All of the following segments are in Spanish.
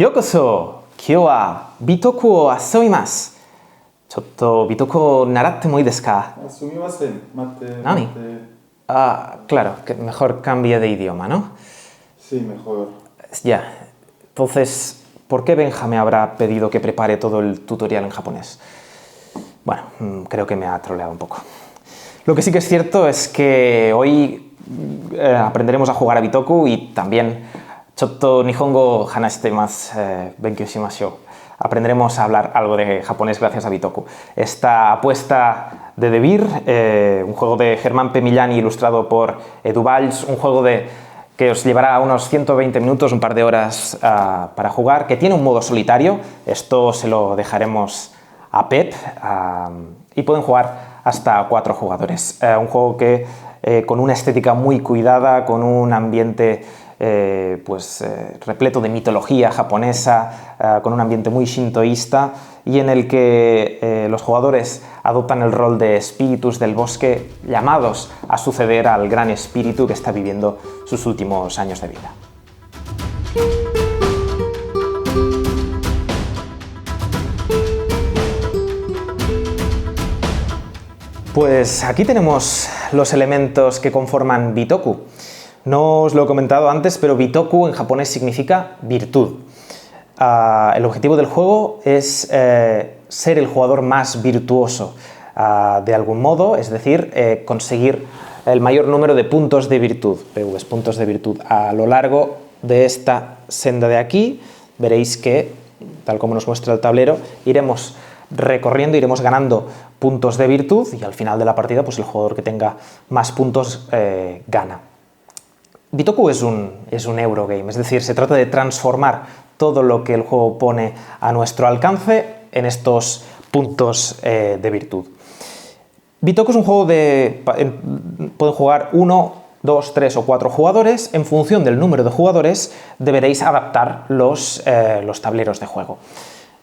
Yokoso! Kyou wa Bitoku o asobimasu. Chotto Bitoku naratte mo ii desu ka? Sumimasen, ¿Nani? Claro, que mejor cambie de idioma, ¿no? Sí, mejor. Ya. Entonces, ¿por qué Benja me habrá pedido que prepare todo el tutorial en japonés? Bueno, creo que me ha troleado un poco. Lo que sí que es cierto es que hoy aprenderemos a jugar a Bitoku y también Chotto Nihongo hanashitemasu benkyou shimashou. Aprenderemos a hablar algo de japonés gracias a Bitoku. Esta apuesta de Debir, un juego de Germán P. Millán ilustrado por Edu Valls, un juego que os llevará unos 120 minutos, un par de horas para jugar, que tiene un modo solitario, esto se lo dejaremos a Pep, y pueden jugar hasta 4 jugadores. Un juego que con una estética muy cuidada, con un ambiente repleto de mitología japonesa, con un ambiente muy shintoísta y en el que los jugadores adoptan el rol de espíritus del bosque llamados a suceder al gran espíritu que está viviendo sus últimos años de vida. Pues aquí tenemos los elementos que conforman Bitoku. No os lo he comentado antes, pero Bitoku en japonés significa virtud. El objetivo del juego es ser el jugador más virtuoso de algún modo, es decir, conseguir el mayor número de puntos de virtud, PVs, puntos de virtud. A lo largo de esta senda de aquí, veréis que, tal como nos muestra el tablero, iremos recorriendo, iremos ganando puntos de virtud y al final de la partida, pues el jugador que tenga más puntos gana. Bitoku es un Eurogame, es decir, se trata de transformar todo lo que el juego pone a nuestro alcance en estos puntos de virtud. Bitoku es un juego pueden jugar 1, 2, 3 o 4 jugadores. En función del número de jugadores deberéis adaptar los tableros de juego.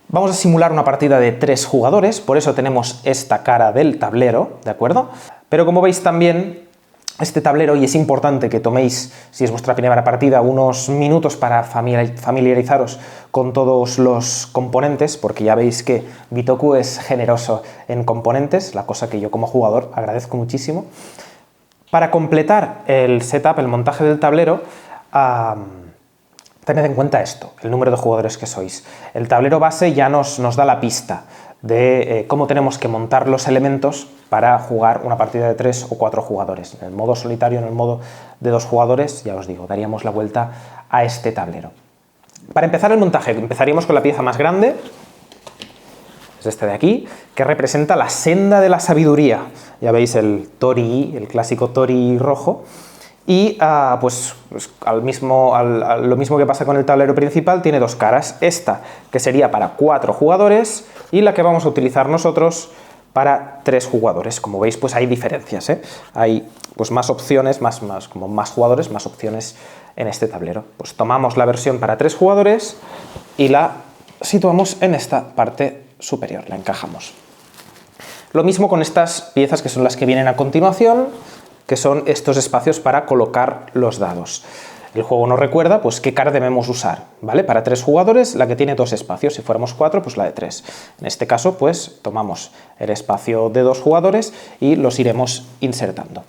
Vamos a simular una partida de 3 jugadores, por eso tenemos esta cara del tablero, ¿de acuerdo? Pero como veis también este tablero, y es importante que toméis, si es vuestra primera partida, unos minutos para familiarizaros con todos los componentes, porque ya veis que Bitoku es generoso en componentes, la cosa que yo como jugador agradezco muchísimo. Para completar el setup, el montaje del tablero, tened en cuenta esto, el número de jugadores que sois. El tablero base ya nos da la pista de cómo tenemos que montar los elementos para jugar una partida de 3 o 4 jugadores. En el modo solitario, en el modo de 2 jugadores, ya os digo, daríamos la vuelta a este tablero. Para empezar el montaje, empezaríamos con la pieza más grande, es este de aquí, que representa la senda de la sabiduría. Ya veis el Torii, el clásico Torii rojo. Y lo mismo que pasa con el tablero principal, tiene 2 caras. Esta, que sería para 4 jugadores, y la que vamos a utilizar nosotros para 3 jugadores. Como veis, pues hay diferencias, ¿eh? Hay pues más opciones, como más jugadores, más opciones en este tablero. Pues tomamos la versión para 3 jugadores y la situamos en esta parte superior, la encajamos. Lo mismo con estas piezas que son las que vienen a continuación, que son estos espacios para colocar los dados. El juego nos recuerda pues qué cara debemos usar, ¿vale? Para 3 jugadores, la que tiene 2 espacios, si fuéramos 4, pues la de 3. En este caso, pues tomamos el espacio de 2 jugadores y los iremos insertando.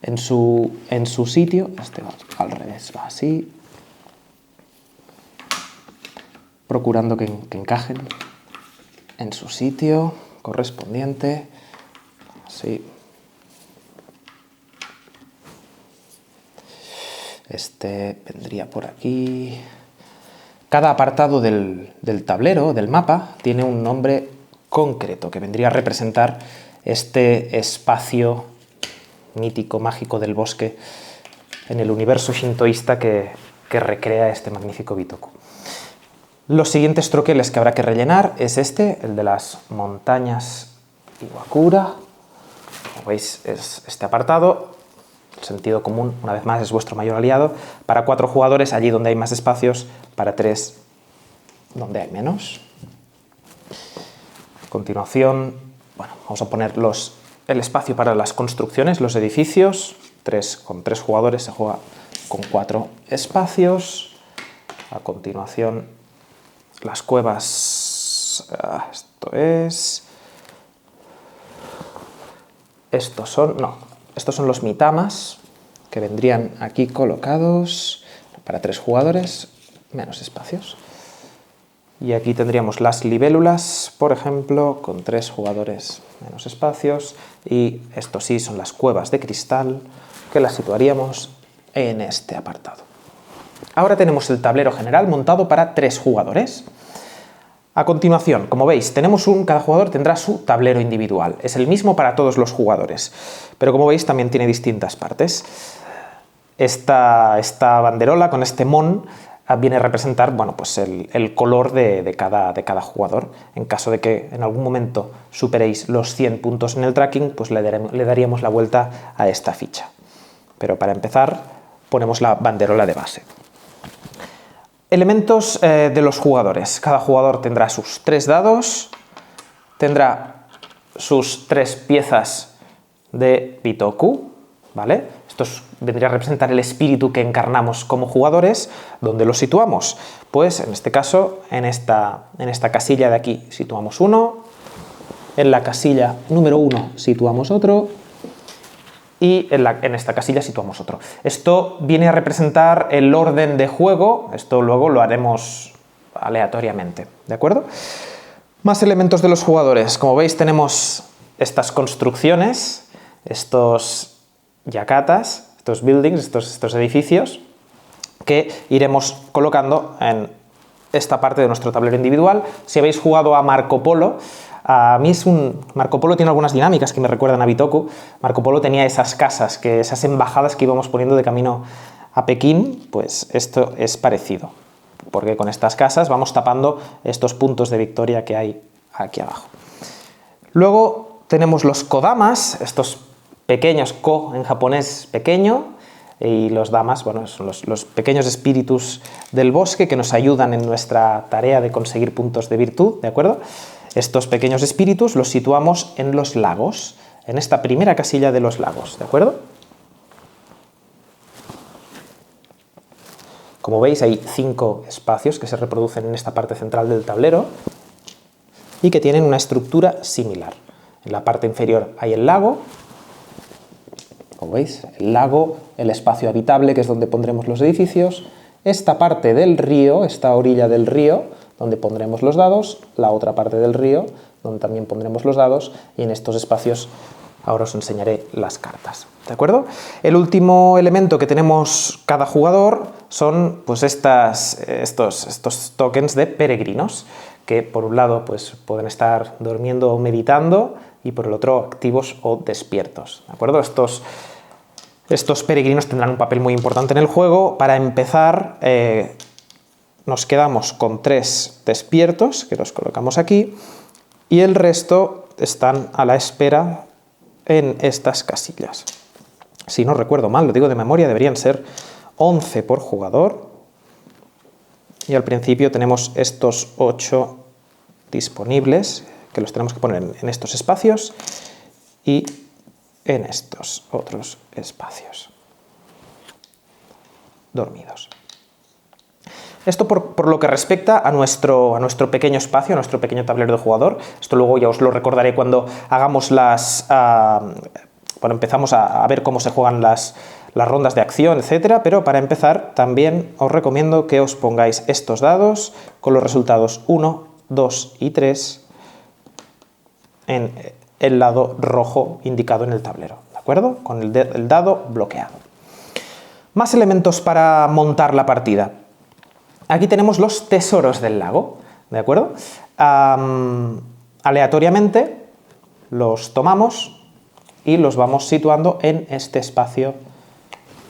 En su sitio, este va al revés, va así, procurando que encajen en su sitio correspondiente, así. Este vendría por aquí. Cada apartado del tablero, del mapa, tiene un nombre concreto que vendría a representar este espacio mítico, mágico del bosque en el universo shintoísta que recrea este magnífico Bitoku. Los siguientes troqueles que habrá que rellenar es el de las montañas Iwakura. Como veis, es este apartado. El sentido común, una vez más, es vuestro mayor aliado. Para 4 jugadores, allí donde hay más espacios, para 3, donde hay menos. A continuación, vamos a poner el espacio para las construcciones, los edificios. Con 3 jugadores se juega con 4 espacios. A continuación, las cuevas, esto es... Estos son los mitamas, que vendrían aquí colocados para 3 jugadores, menos espacios. Y aquí tendríamos las libélulas, por ejemplo, con 3 jugadores, menos espacios. Y esto sí son las cuevas de cristal, que las situaríamos en este apartado. Ahora tenemos el tablero general montado para 3 jugadores. A continuación, como veis, cada jugador tendrá su tablero individual. Es el mismo para todos los jugadores, pero como veis también tiene distintas partes. Esta banderola con este mon viene a representar, bueno, pues el color de cada jugador. En caso de que en algún momento superéis los 100 puntos en el tracking, pues le daríamos la vuelta a esta ficha. Pero para empezar, ponemos la banderola de base. Elementos de los jugadores. Cada jugador tendrá sus 3 dados, tendrá sus 3 piezas de Bitoku, ¿vale? Esto vendría a representar el espíritu que encarnamos como jugadores. ¿Dónde lo situamos? Pues en este caso, en esta casilla de aquí situamos uno, en la casilla número 1 situamos otro, y en esta casilla situamos otro. Esto viene a representar el orden de juego, esto luego lo haremos aleatoriamente, ¿de acuerdo? Más elementos de los jugadores. Como veis tenemos estas construcciones, estos yakatas, estos buildings, estos edificios, que iremos colocando en esta parte de nuestro tablero individual. Si habéis jugado a Marco Polo, Marco Polo tiene algunas dinámicas que me recuerdan a Bitoku. Marco Polo tenía esas casas, esas embajadas que íbamos poniendo de camino a Pekín, pues esto es parecido, porque con estas casas vamos tapando estos puntos de victoria que hay aquí abajo. Luego tenemos los kodamas, estos pequeños, ko en japonés pequeño, y los damas, bueno, son los pequeños espíritus del bosque que nos ayudan en nuestra tarea de conseguir puntos de virtud, ¿de acuerdo? Estos pequeños espíritus los situamos en los lagos, en esta primera casilla de los lagos, ¿de acuerdo? Como veis, hay 5 espacios que se reproducen en esta parte central del tablero y que tienen una estructura similar. En la parte inferior hay el lago, como veis, el lago, el espacio habitable, que es donde pondremos los edificios, esta parte del río, esta orilla del río, donde pondremos los dados, la otra parte del río, donde también pondremos los dados, y en estos espacios ahora os enseñaré las cartas, ¿de acuerdo? El último elemento que tenemos cada jugador son pues estos tokens de peregrinos, que por un lado pues, pueden estar durmiendo o meditando, y por el otro activos o despiertos, ¿de acuerdo? Estos peregrinos tendrán un papel muy importante en el juego. Para empezar, nos quedamos con 3 despiertos, que los colocamos aquí, y el resto están a la espera en estas casillas. Si no recuerdo mal, lo digo de memoria, deberían ser 11 por jugador, y al principio tenemos estos 8 disponibles, que los tenemos que poner en estos espacios y en estos otros espacios dormidos. Esto por lo que respecta a nuestro pequeño espacio, a nuestro pequeño tablero de jugador. Esto luego ya os lo recordaré cuando hagamos empezamos a ver cómo se juegan las rondas de acción, etcétera, pero para empezar también os recomiendo que os pongáis estos dados con los resultados 1, 2 y 3 en el lado rojo indicado en el tablero, ¿de acuerdo? Con el dado bloqueado. Más elementos para montar la partida. Aquí tenemos los tesoros del lago, ¿de acuerdo? Aleatoriamente los tomamos y los vamos situando en este espacio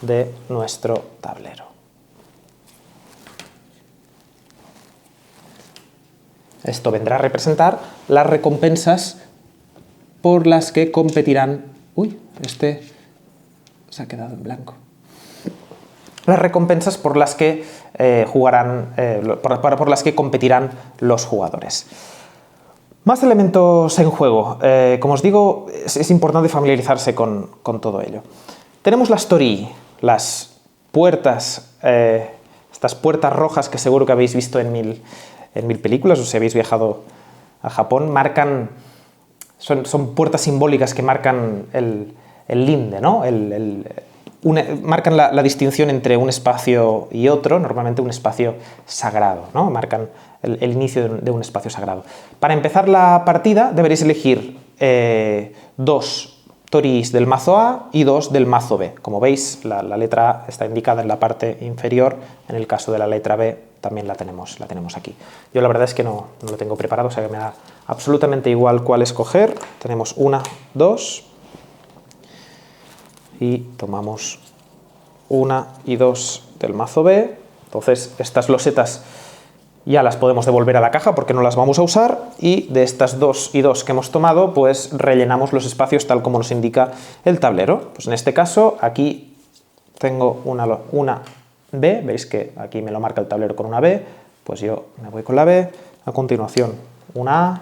de nuestro tablero. Esto vendrá a representar las recompensas por las que competirán... Uy, este se ha quedado en blanco. Las recompensas por las que por las que competirán los jugadores. Más elementos en juego. Como os digo, es importante familiarizarse con todo ello. Tenemos las torii, las puertas, estas puertas rojas que seguro que habéis visto en en 1000 películas, o si habéis viajado a Japón, son puertas simbólicas que marcan el linde, ¿no? Marcan la distinción entre un espacio y otro, normalmente un espacio sagrado, ¿no? Marcan el inicio de un espacio sagrado. Para empezar la partida deberéis elegir 2 toris del mazo A y 2 del mazo B. Como veis, la letra A está indicada en la parte inferior, en el caso de la letra B también la tenemos aquí. Yo la verdad es que no lo tengo preparado, o sea que me da absolutamente igual cuál escoger. Tenemos 1, 2 y tomamos 1 y 2 del mazo B. Entonces estas losetas ya las podemos devolver a la caja porque no las vamos a usar, y de estas 2 y 2 que hemos tomado, pues rellenamos los espacios tal como nos indica el tablero. Pues en este caso aquí tengo una B, veis que aquí me lo marca el tablero con una B, pues yo me voy con la B. A continuación una A, a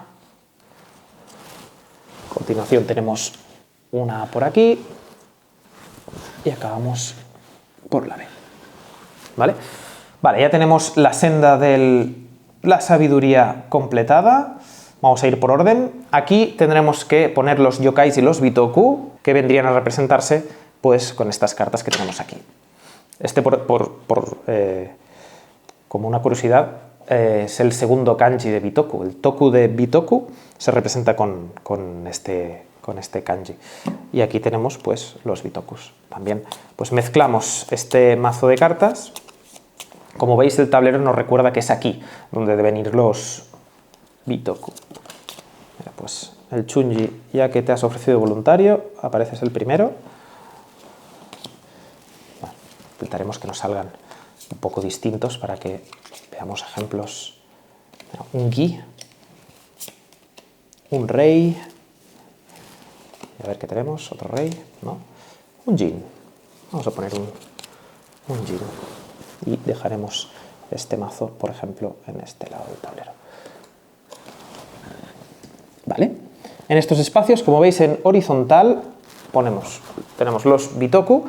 continuación tenemos una A por aquí y acabamos por la B. ¿Vale? Vale, ya tenemos la senda de la sabiduría completada. Vamos a ir por orden. Aquí tendremos que poner los yokais y los bitoku, que vendrían a representarse pues con estas cartas que tenemos aquí. Como una curiosidad, es el segundo kanji de bitoku. El toku de bitoku se representa con este kanji. Y aquí tenemos pues los bitokus. También pues mezclamos este mazo de cartas. Como veis, el tablero nos recuerda que es aquí donde deben ir los bitoku. Mira, pues el chunji, ya que te has ofrecido voluntario, apareces el primero. Bueno, intentaremos que nos salgan un poco distintos para que veamos ejemplos. Mira, un gi, un rei, y a ver qué tenemos, otro rei, ¿no? Un jin. Vamos a poner un jin. Y dejaremos este mazo, por ejemplo, en este lado del tablero. ¿Vale? En estos espacios, como veis en horizontal, tenemos los bitoku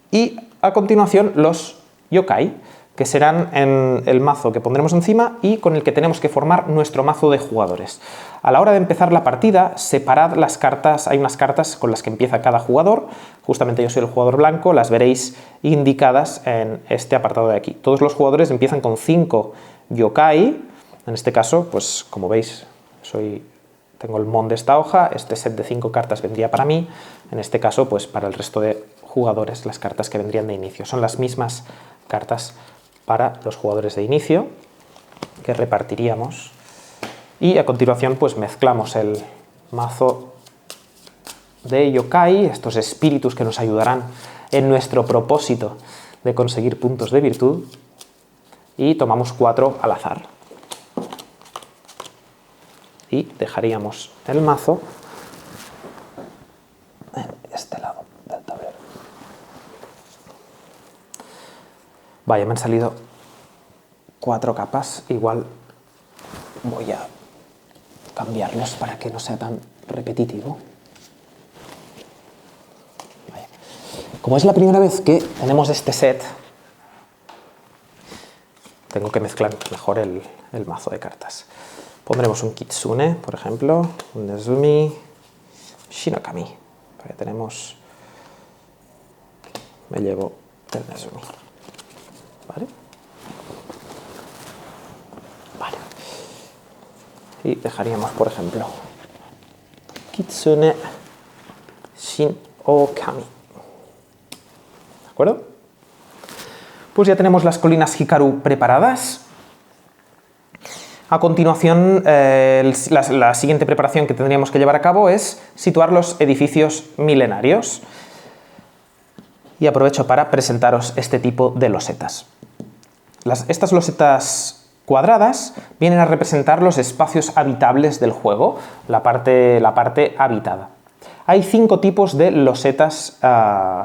y a continuación los yokai, que serán en el mazo que pondremos encima y con el que tenemos que formar nuestro mazo de jugadores. A la hora de empezar la partida, separad las cartas, hay unas cartas con las que empieza cada jugador, justamente yo soy el jugador blanco, las veréis indicadas en este apartado de aquí. Todos los jugadores empiezan con 5 yokai, en este caso, pues como veis, tengo el mon de esta hoja, este set de 5 cartas vendría para mí, en este caso, pues para el resto de jugadores, las cartas que vendrían de inicio. Son las mismas cartas para los jugadores de inicio que repartiríamos, y a continuación pues mezclamos el mazo de yokai, estos espíritus que nos ayudarán en nuestro propósito de conseguir puntos de virtud, y tomamos 4 al azar y dejaríamos el mazo en este lado del tablero. Vaya, me han salido 4 capas, igual voy a cambiarlos para que no sea tan repetitivo. Vaya. Como es la primera vez que tenemos este set, tengo que mezclar mejor el mazo de cartas. Pondremos un kitsune, por ejemplo, un nezumi, shinokami. Porque tenemos... Me llevo el nezumi. ¿Vale? Vale. Y dejaríamos, por ejemplo, Kitsune Shin Okami. ¿De acuerdo? Pues ya tenemos las colinas Hikaru preparadas. A continuación, la siguiente preparación que tendríamos que llevar a cabo es situar los edificios milenarios. Y aprovecho para presentaros este tipo de losetas. Estas losetas cuadradas vienen a representar los espacios habitables del juego, la parte habitada. Hay 5 tipos de losetas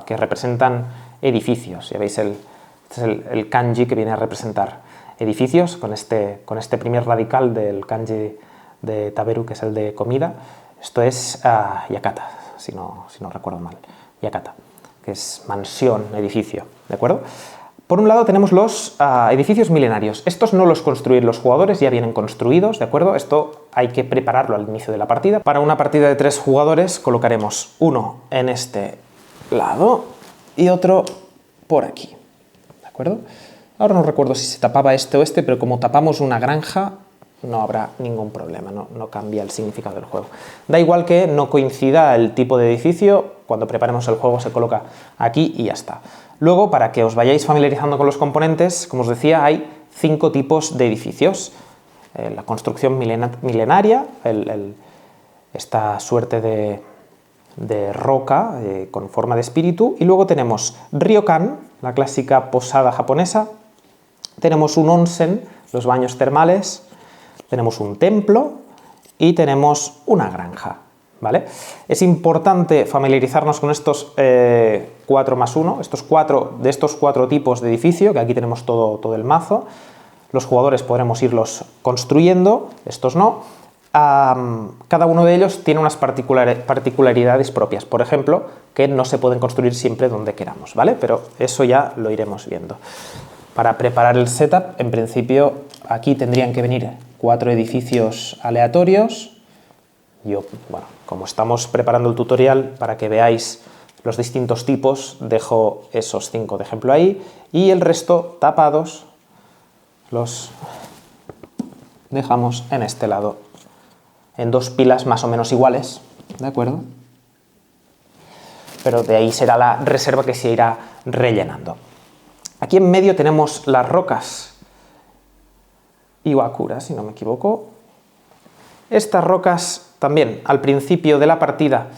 que representan edificios. Ya veis, este es el kanji que viene a representar edificios, con este primer radical del kanji de Taberu, que es el de comida. Esto es Yakata, si no recuerdo mal. Yakata, que es mansión, edificio, ¿de acuerdo? Por un lado tenemos los edificios milenarios. Estos no los construyen los jugadores, ya vienen construidos, ¿de acuerdo? Esto hay que prepararlo al inicio de la partida. Para una partida de 3 jugadores colocaremos uno en este lado y otro por aquí, ¿de acuerdo? Ahora no recuerdo si se tapaba este o este, pero como tapamos una granja no habrá ningún problema, no cambia el significado del juego. Da igual que no coincida el tipo de edificio, cuando preparemos el juego se coloca aquí y ya está. Luego, para que os vayáis familiarizando con los componentes, como os decía, hay 5 tipos de edificios. La construcción milenaria, esta suerte de roca con forma de espíritu, y luego tenemos ryokan, la clásica posada japonesa, tenemos un onsen, los baños termales, tenemos un templo y tenemos una granja, ¿vale? Es importante familiarizarnos con estos 4 más 1, de estos 4 tipos de edificio, que aquí tenemos todo el mazo. Los jugadores podremos irlos construyendo, estos no. Cada uno de ellos tiene unas particularidades propias, por ejemplo, que no se pueden construir siempre donde queramos, ¿vale? Pero eso ya lo iremos viendo. Para preparar el setup, en principio, aquí tendrían que venir 4 edificios aleatorios. Yo, bueno, como estamos preparando el tutorial para que veáis los distintos tipos, dejo esos 5 de ejemplo ahí, y el resto tapados los dejamos en este lado, en 2 pilas más o menos iguales, ¿de acuerdo? Pero de ahí será la reserva que se irá rellenando. Aquí en medio tenemos las rocas Iwakura, si no me equivoco. Estas rocas también al principio de la partida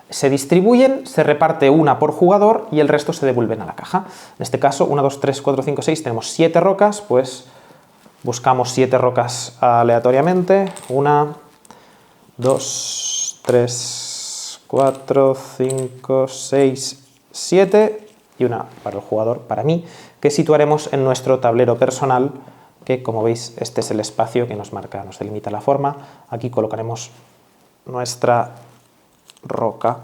se distribuyen, se reparte una por jugador y el resto se devuelven a la caja. En este caso, 1, 2, 3, 4, 5, 6, tenemos 7 rocas, pues buscamos 7 rocas aleatoriamente. 1, 2, 3, 4, 5, 6, 7 y una para el jugador, para mí, que situaremos en nuestro tablero personal, que como veis este es el espacio que nos marca, nos delimita la forma. Aquí colocaremos nuestra roca,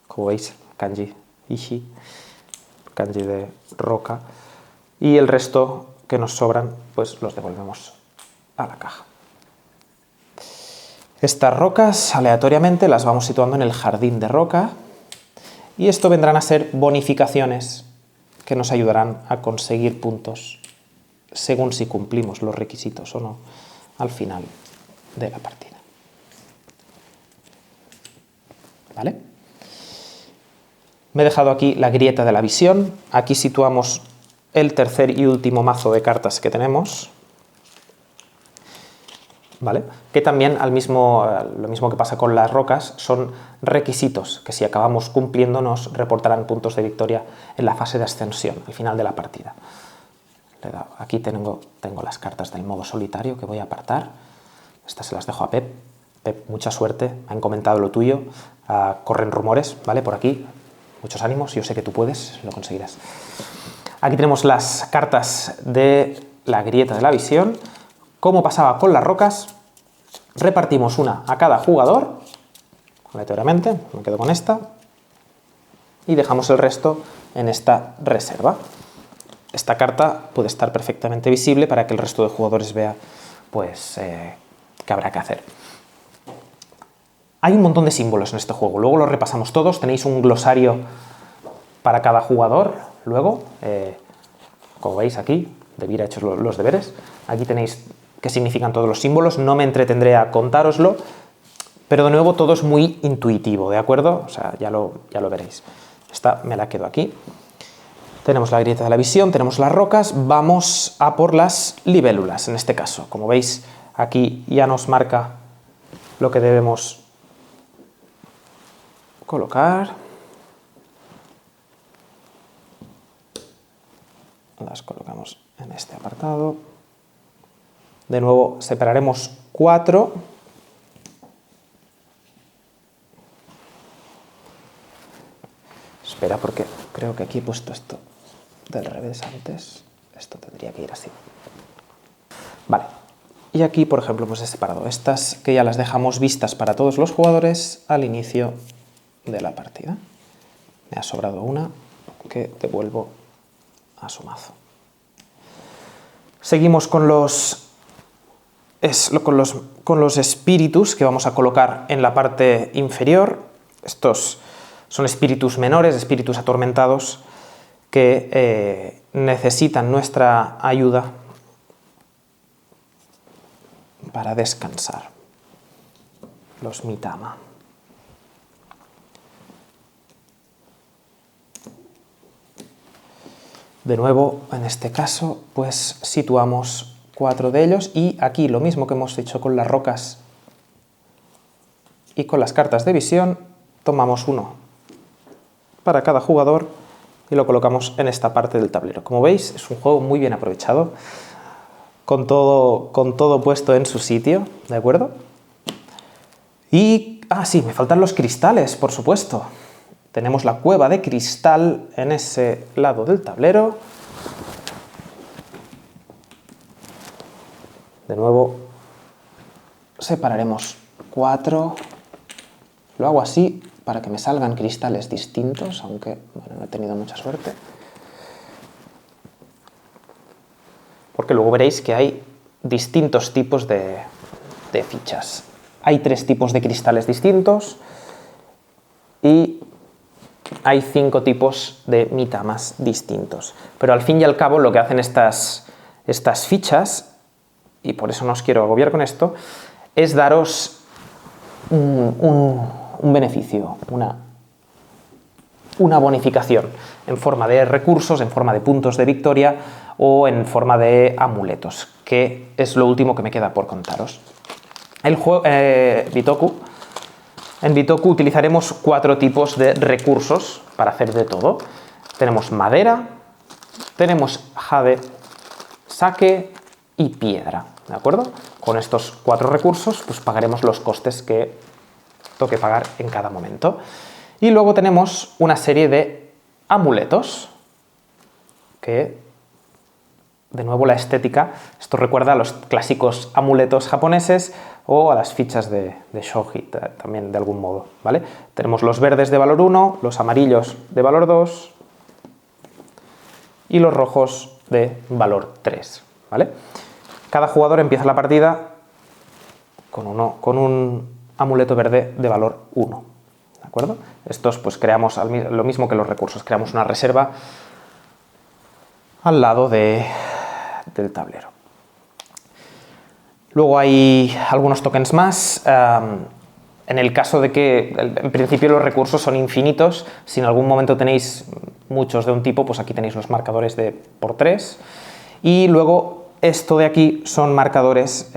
como veis, kanji ishi, kanji de roca, y el resto que nos sobran pues los devolvemos a la caja. Estas rocas aleatoriamente las vamos situando en el jardín de roca y esto vendrán a ser bonificaciones que nos ayudarán a conseguir puntos según si cumplimos los requisitos o no al final de la partida. ¿Vale? Me he dejado aquí la grieta de la visión. Aquí situamos el tercer y último mazo de cartas que tenemos, ¿vale? Que también lo mismo que pasa con las rocas, son requisitos que si acabamos cumpliendo nos reportarán puntos de victoria en la fase de ascensión, al final de la partida. Aquí tengo las cartas del modo solitario que voy a apartar. Estas se las dejo a Pep. Pep, mucha suerte, me han comentado lo tuyo. Corren rumores, ¿vale? Por aquí, muchos ánimos, yo sé que tú puedes, lo conseguirás. Aquí tenemos las cartas de la grieta de la visión. Como pasaba con las rocas, repartimos una a cada jugador, aleatoriamente, me quedo con esta, y dejamos el resto en esta reserva. Esta carta puede estar perfectamente visible para que el resto de jugadores vea pues, qué habrá que hacer. Hay un montón de símbolos en este juego, luego los repasamos todos, tenéis un glosario para cada jugador, luego, como veis aquí, debiera hechos los deberes, aquí tenéis qué significan todos los símbolos, no me entretendré a contároslo, pero de nuevo todo es muy intuitivo, ¿de acuerdo? O sea, ya lo veréis. Esta me la quedo aquí. Tenemos la grieta de la visión, tenemos las rocas, vamos a por las libélulas en este caso. Como veis, aquí ya nos marca lo que debemos colocar. Las colocamos en este apartado. De nuevo separaremos 4. Espera, porque creo que aquí he puesto esto del revés antes. Esto tendría que ir así. Vale. Y aquí, por ejemplo, pues he separado estas que ya las dejamos vistas para todos los jugadores al inicio de la partida. Me ha sobrado una que devuelvo a su mazo. Seguimos con los espíritus que vamos a colocar en la parte inferior. Estos son espíritus menores, espíritus atormentados, que necesitan nuestra ayuda para descansar. Los Mitama. De nuevo, en este caso, pues situamos 4 de ellos y aquí lo mismo que hemos hecho con las rocas y con las cartas de visión, tomamos uno para cada jugador y lo colocamos en esta parte del tablero. Como veis, es un juego muy bien aprovechado, con todo puesto en su sitio, ¿de acuerdo? Y, sí, me faltan los cristales, por supuesto. Tenemos la cueva de cristal en ese lado del tablero. De nuevo, separaremos 4. Lo hago así para que me salgan cristales distintos, aunque bueno, no he tenido mucha suerte. Porque luego veréis que hay distintos tipos de fichas. Hay 3 tipos de cristales distintos y hay 5 tipos de mitamas distintos. Pero al fin y al cabo lo que hacen estas fichas, y por eso no os quiero agobiar con esto, es daros un beneficio, una bonificación en forma de recursos, en forma de puntos de victoria o en forma de amuletos, que es lo último que me queda por contaros. El juego Bitoku. En Bitoku utilizaremos 4 tipos de recursos para hacer de todo. Tenemos madera, tenemos jade, sake y piedra, ¿de acuerdo? Con estos 4 recursos pues pagaremos los costes que toque pagar en cada momento. Y luego tenemos una serie de amuletos que, de nuevo, la estética, esto recuerda a los clásicos amuletos japoneses o a las fichas de shogi también de algún modo, ¿vale? Tenemos los verdes de valor 1, los amarillos de valor 2 y los rojos de valor 3, ¿vale? Cada jugador empieza la partida con un amuleto verde de valor 1, ¿de acuerdo? Estos pues creamos lo mismo que los recursos, creamos una reserva al lado del tablero. Luego hay algunos tokens más. En el caso de que, en principio, los recursos son infinitos, si en algún momento tenéis muchos de un tipo, pues aquí tenéis los marcadores de por 3. Y luego, esto de aquí son marcadores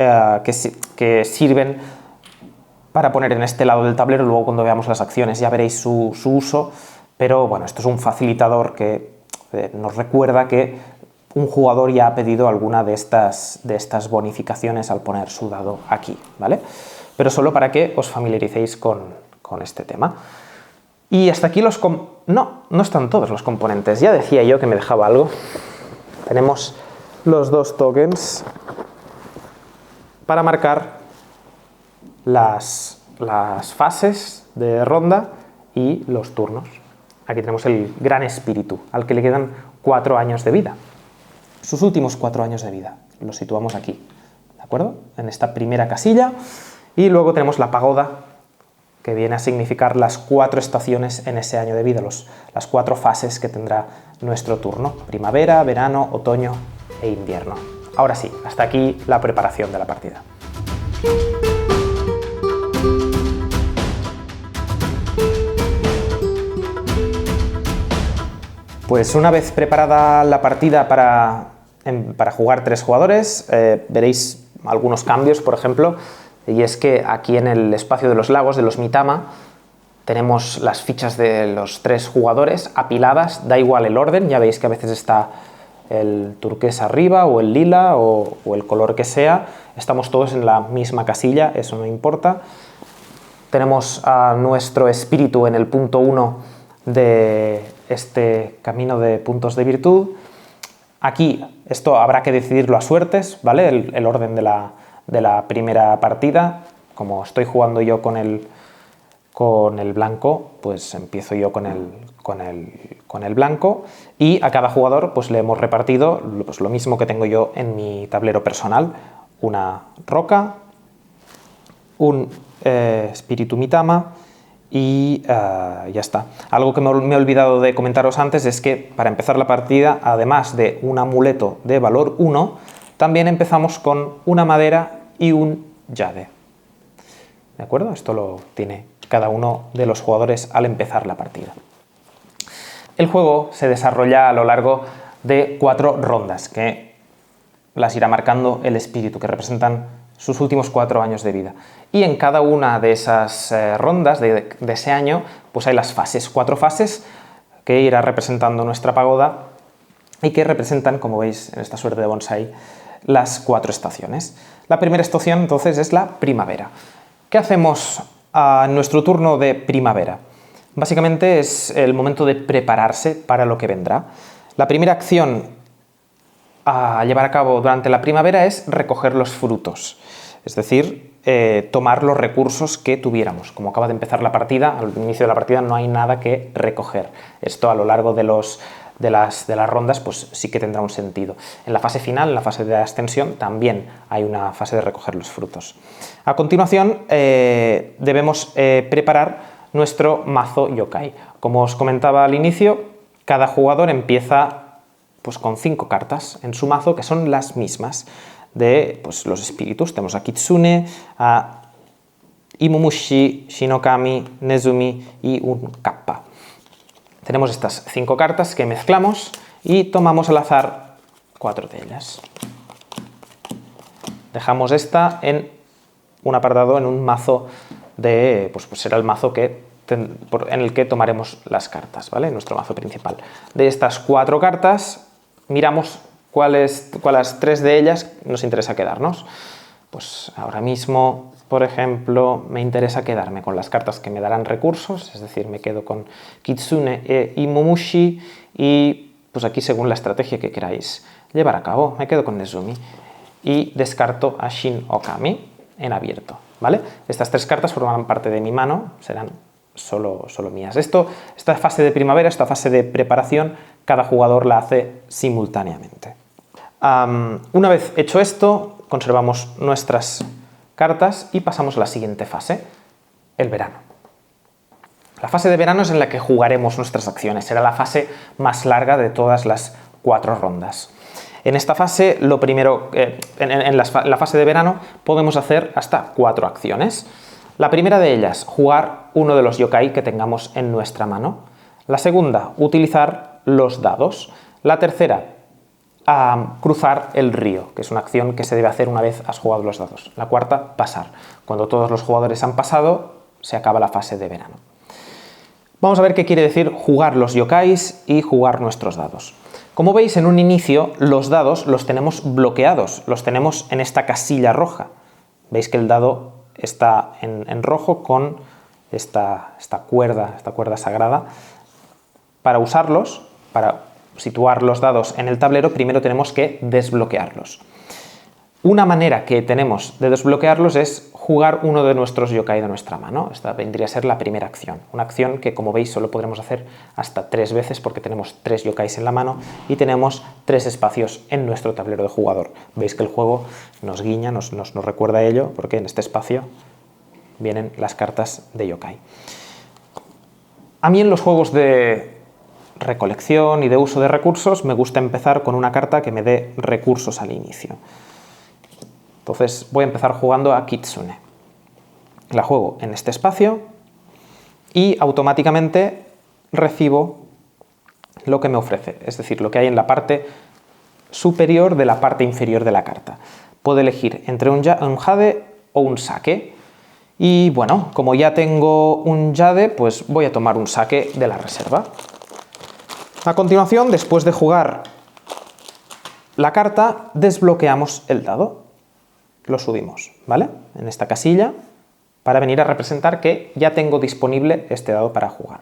que sirven para poner en este lado del tablero. Luego, cuando veamos las acciones, ya veréis su uso. Pero bueno, esto es un facilitador que nos recuerda que un jugador ya ha pedido alguna de estas bonificaciones al poner su dado aquí, ¿vale? Pero solo para que os familiaricéis con este tema. Y hasta aquí no están todos los componentes. Ya decía yo que me dejaba algo. Tenemos los 2 tokens para marcar las fases de ronda y los turnos. Aquí tenemos el gran espíritu, al que le quedan 4 años de vida. Sus últimos 4 años de vida. Los situamos aquí, ¿de acuerdo? En esta primera casilla. Y luego tenemos la pagoda, que viene a significar las 4 estaciones en ese año de vida, las 4 fases que tendrá nuestro turno: primavera, verano, otoño e invierno. Ahora sí, hasta aquí la preparación de la partida. Pues una vez preparada la partida para jugar 3 jugadores, veréis algunos cambios, por ejemplo, y es que aquí en el espacio de los lagos, de los Mitama, tenemos las fichas de los 3 jugadores apiladas, da igual el orden, ya veis que a veces está el turquesa arriba o el lila o el color que sea, estamos todos en la misma casilla, eso no importa. Tenemos a nuestro espíritu en el punto 1 de este camino de puntos de virtud. Aquí esto habrá que decidirlo a suertes, ¿vale? El orden de la primera partida. Como estoy jugando yo con el blanco, pues empiezo yo con con el blanco, y a cada jugador pues, le hemos repartido pues, lo mismo que tengo yo en mi tablero personal, una roca, un Spiritu Mitama y ya está. Algo que me he olvidado de comentaros antes es que para empezar la partida, además de un amuleto de valor 1, también empezamos con una madera y un jade. ¿De acuerdo? Esto lo tiene cada uno de los jugadores al empezar la partida. El juego se desarrolla a lo largo de 4 rondas, que las irá marcando el espíritu, que representan sus últimos 4 años de vida. Y en cada una de esas rondas de ese año, pues hay las fases, 4 fases que irá representando nuestra pagoda y que representan, como veis en esta suerte de bonsai, las 4 estaciones. La primera estación entonces es la primavera. ¿Qué hacemos en nuestro turno de primavera? Básicamente es el momento de prepararse para lo que vendrá. La primera acción a llevar a cabo durante la primavera es recoger los frutos, es decir, tomar los recursos que tuviéramos. Como acaba de empezar la partida, al inicio de la partida no hay nada que recoger. Esto a lo largo de las rondas pues sí que tendrá un sentido. En la fase final, en la fase de la extensión, también hay una fase de recoger los frutos. A continuación debemos preparar nuestro mazo yokai. Como os comentaba al inicio, cada jugador empieza pues, con 5 cartas en su mazo que son las mismas de pues, los espíritus. Tenemos a Kitsune, a Imumushi, Shinokami, Nezumi y un Kappa. Tenemos estas 5 cartas que mezclamos y tomamos al azar 4 de ellas. Dejamos esta en un apartado, en un mazo de, pues será el mazo en el que tomaremos las cartas, ¿vale? Nuestro mazo principal. De estas 4 cartas, miramos cuáles 3 de ellas nos interesa quedarnos. Pues ahora mismo, por ejemplo, me interesa quedarme con las cartas que me darán recursos, es decir, me quedo con Kitsune e Imumushi y pues aquí según la estrategia que queráis llevar a cabo, me quedo con Nezumi y descarto a Shin Okami en abierto, ¿vale? Estas 3 cartas formarán parte de mi mano, serán solo mías. Esta fase de primavera, esta fase de preparación, cada jugador la hace simultáneamente. Una vez hecho esto, conservamos nuestras cartas y pasamos a la siguiente fase, el verano. La fase de verano es en la que jugaremos nuestras acciones, será la fase más larga de todas las 4 rondas. En esta fase, lo primero, en la fase de verano, podemos hacer hasta 4 acciones. La primera de ellas, jugar uno de los yokai que tengamos en nuestra mano. La segunda, utilizar los dados. La tercera, cruzar el río, que es una acción que se debe hacer una vez has jugado los dados. La cuarta, pasar. Cuando todos los jugadores han pasado, se acaba la fase de verano. Vamos a ver qué quiere decir jugar los yokais y jugar nuestros dados. Como veis, en un inicio, los dados los tenemos bloqueados, los tenemos en esta casilla roja. Veis que el dado está en rojo con esta cuerda sagrada. Para usarlos, para situar los dados en el tablero, primero tenemos que desbloquearlos. Una manera que tenemos de desbloquearlos es jugar uno de nuestros yokai de nuestra mano. Esta vendría a ser la primera acción. Una acción que, como veis, solo podremos hacer hasta 3 veces porque tenemos 3 yokais en la mano y tenemos 3 espacios en nuestro tablero de jugador. Veis que el juego nos guiña, nos recuerda a ello, porque en este espacio vienen las cartas de yokai. A mí en los juegos de recolección y de uso de recursos me gusta empezar con una carta que me dé recursos al inicio. Entonces voy a empezar jugando a Kitsune. La juego en este espacio y automáticamente recibo lo que me ofrece, es decir, lo que hay en la parte superior de la parte inferior de la carta. Puedo elegir entre un jade o un sake. Y bueno, como ya tengo un jade, pues voy a tomar un sake de la reserva. A continuación, después de jugar la carta, desbloqueamos el dado. Lo subimos, ¿vale? En esta casilla, para venir a representar que ya tengo disponible este dado para jugar.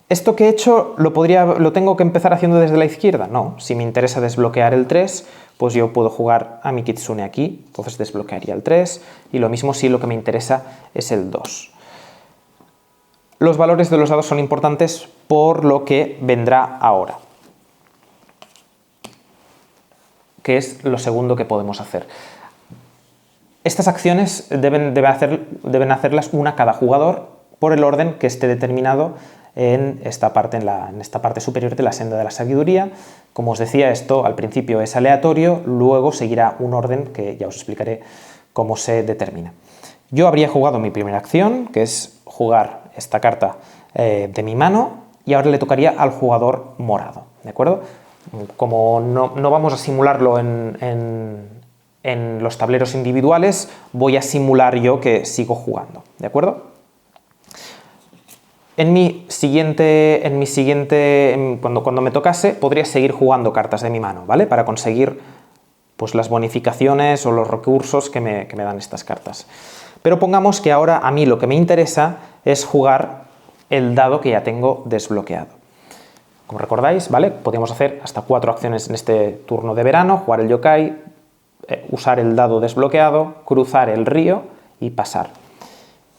¿Esto que he hecho lo tengo que empezar haciendo desde la izquierda? No, si me interesa desbloquear el 3, pues yo puedo jugar a mi Kitsune aquí, entonces desbloquearía el 3, y lo mismo si lo que me interesa es el 2. Los valores de los dados son importantes por lo que vendrá ahora, que es lo segundo que podemos hacer. Estas acciones deben hacerlas una cada jugador por el orden que esté determinado en esta parte superior de la senda de la sabiduría. Como os decía, esto al principio es aleatorio, luego seguirá un orden que ya os explicaré cómo se determina. Yo habría jugado mi primera acción, que es jugar esta carta de mi mano, y ahora le tocaría al jugador morado, ¿de acuerdo? Como no vamos a simularlo en los tableros individuales, voy a simular yo que sigo jugando, ¿de acuerdo? Cuando me tocase, podría seguir jugando cartas de mi mano, ¿vale? Para conseguir pues, las bonificaciones o los recursos que me dan estas cartas. Pero pongamos que ahora a mí lo que me interesa es jugar el dado que ya tengo desbloqueado. Como recordáis, ¿vale? Podíamos hacer hasta 4 acciones en este turno de verano: jugar el yokai, usar el dado desbloqueado, cruzar el río y pasar.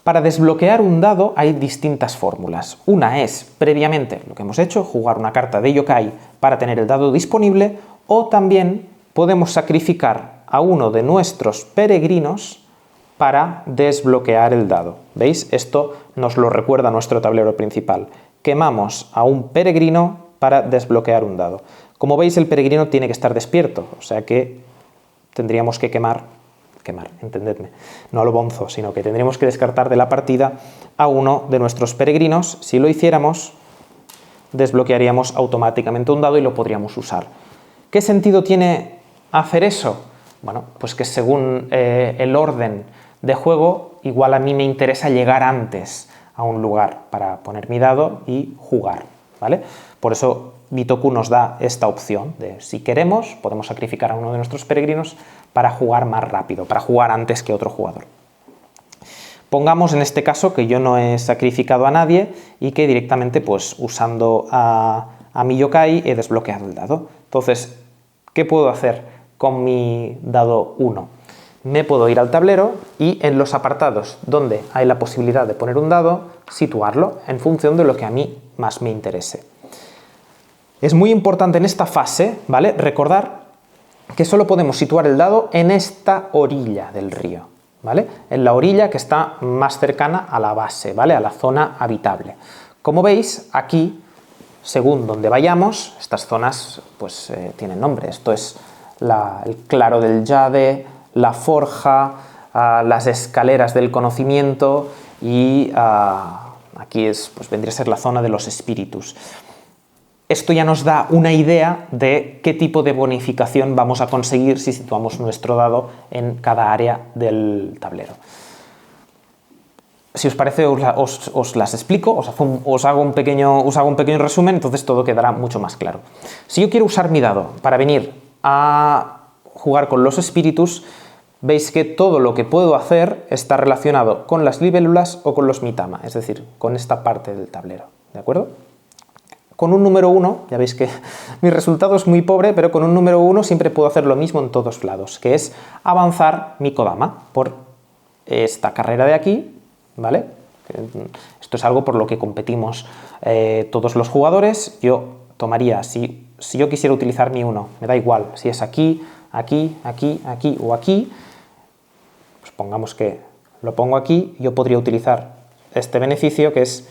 Para desbloquear un dado hay distintas fórmulas. Una es, previamente, lo que hemos hecho, jugar una carta de yokai para tener el dado disponible, o también podemos sacrificar a uno de nuestros peregrinos para desbloquear el dado. ¿Veis? Esto nos lo recuerda nuestro tablero principal. Quemamos a un peregrino para desbloquear un dado. Como veis, el peregrino tiene que estar despierto, o sea que tendríamos que quemar, entendedme, no a lo bonzo, sino que tendríamos que descartar de la partida a uno de nuestros peregrinos. Si lo hiciéramos, desbloquearíamos automáticamente un dado y lo podríamos usar. ¿Qué sentido tiene hacer eso? Bueno, pues que según el orden de juego, igual a mí me interesa llegar antes a un lugar para poner mi dado y jugar, ¿vale? Por eso Bitoku nos da esta opción de, si queremos, podemos sacrificar a uno de nuestros peregrinos para jugar más rápido, para jugar antes que otro jugador. Pongamos en este caso que yo no he sacrificado a nadie y que directamente, pues usando a mi yokai, he desbloqueado el dado. Entonces, ¿qué puedo hacer con mi dado 1? Me puedo ir al tablero y en los apartados donde hay la posibilidad de poner un dado, situarlo en función de lo que a mí más me interese. Es muy importante en esta fase, ¿vale?, recordar que solo podemos situar el dado en esta orilla del río, ¿vale? En la orilla que está más cercana a la base, ¿vale?, a la zona habitable. Como veis, aquí, según donde vayamos, estas zonas pues tienen nombre. Esto es el claro del Jade, la forja, las escaleras del conocimiento y aquí pues vendría a ser la zona de los espíritus. Esto ya nos da una idea de qué tipo de bonificación vamos a conseguir si situamos nuestro dado en cada área del tablero. Si os parece, os las explico, os hago un pequeño resumen, entonces todo quedará mucho más claro. Si yo quiero usar mi dado para venir a jugar con los espíritus, veis que todo lo que puedo hacer está relacionado con las libélulas o con los mitama, es decir, con esta parte del tablero, ¿de acuerdo? Con un número 1, ya veis que mi resultado es muy pobre, pero con un número 1 siempre puedo hacer lo mismo en todos lados, que es avanzar mi kodama por esta carrera de aquí, ¿vale? Esto es algo por lo que competimos todos los jugadores. Yo tomaría, si yo quisiera utilizar mi 1, me da igual si es aquí, aquí, aquí, aquí o aquí, pues pongamos que lo pongo aquí, yo podría utilizar este beneficio, que es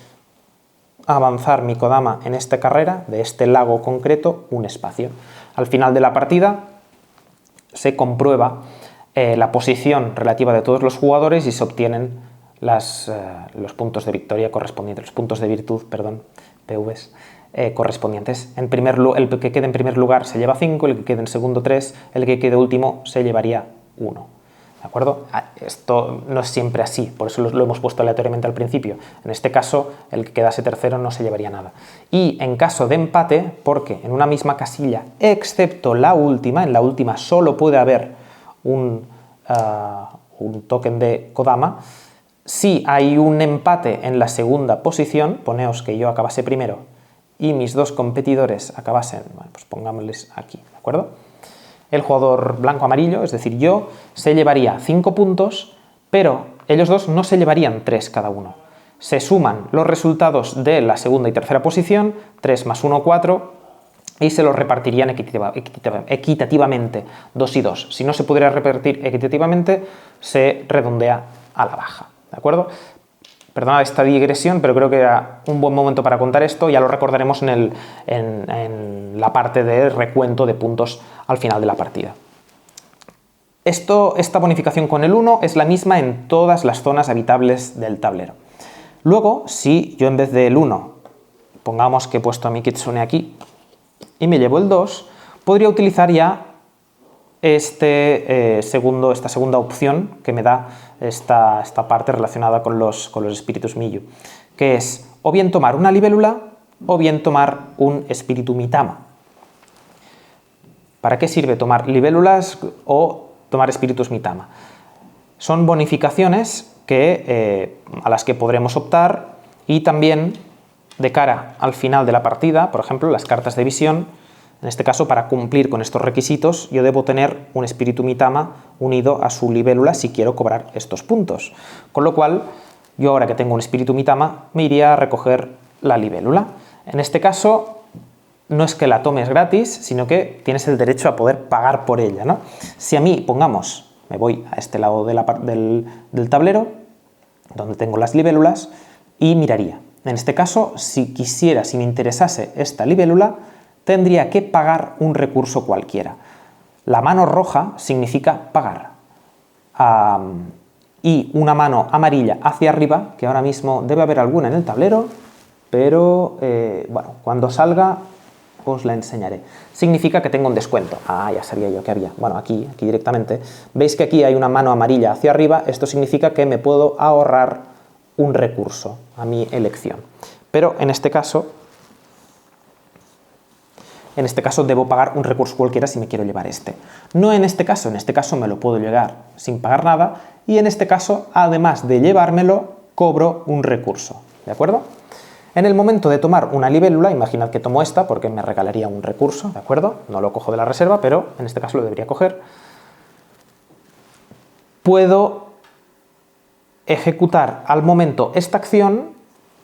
avanzar mi kodama en esta carrera, de este lago concreto, un espacio. Al final de la partida se comprueba la posición relativa de todos los jugadores y se obtienen los puntos de victoria correspondientes, los puntos de virtud, perdón, PVs, correspondientes. El que quede en primer lugar se lleva 5, el que quede en segundo 3, el que quede último se llevaría 1. ¿De acuerdo? Esto no es siempre así, por eso lo hemos puesto aleatoriamente al principio. En este caso, el que quedase tercero no se llevaría nada. Y en caso de empate, porque en una misma casilla, excepto la última, en la última solo puede haber un token de kodama, si hay un empate en la segunda posición, poneos que yo acabase primero y mis dos competidores acabasen, bueno, pues pongámosles aquí, ¿de acuerdo? El jugador blanco-amarillo, es decir, yo, se llevaría 5 puntos, pero ellos dos no se llevarían 3 cada uno, se suman los resultados de la segunda y tercera posición, 3 más 1, 4, y se los repartirían equitativamente, 2 y 2. Si no se pudiera repartir equitativamente, se redondea a la baja, ¿de acuerdo? Perdonad esta digresión, pero creo que era un buen momento para contar esto. Ya lo recordaremos en la parte de recuento de puntos al final de la partida. Esta bonificación con el 1 es la misma en todas las zonas habitables del tablero. Luego, si yo en vez del 1, pongamos que he puesto a mi Kitsune aquí y me llevo el 2, podría utilizar ya esta segunda opción que me da esta parte relacionada con los espíritus Miyu, que es o bien tomar una libélula o bien tomar un espíritu Mitama. ¿Para qué sirve tomar libélulas o tomar espíritus Mitama? Son bonificaciones a las que podremos optar, y también de cara al final de la partida, por ejemplo, las cartas de visión. En este caso, para cumplir con estos requisitos, yo debo tener un espíritu Mitama unido a su libélula si quiero cobrar estos puntos. Con lo cual, yo ahora que tengo un espíritu Mitama, me iría a recoger la libélula. En este caso, no es que la tomes gratis, sino que tienes el derecho a poder pagar por ella, ¿no? Si a mí, pongamos, me voy a este lado del tablero, donde tengo las libélulas, y miraría. En este caso, si me interesase esta libélula, tendría que pagar un recurso cualquiera. La mano roja significa pagar. Y una mano amarilla hacia arriba, que ahora mismo debe haber alguna en el tablero, pero bueno, cuando salga os la enseñaré. Significa que tengo un descuento. Ah, ya sabía yo que había. Bueno, aquí directamente. Veis que aquí hay una mano amarilla hacia arriba. Esto significa que me puedo ahorrar un recurso a mi elección. Pero en este caso debo pagar un recurso cualquiera si me quiero llevar este. No en este caso me lo puedo llevar sin pagar nada, y en este caso, además de llevármelo, cobro un recurso, ¿de acuerdo? En el momento de tomar una libélula, imaginad que tomo esta porque me regalaría un recurso, ¿de acuerdo? No lo cojo de la reserva, pero en este caso lo debería coger. Puedo ejecutar al momento esta acción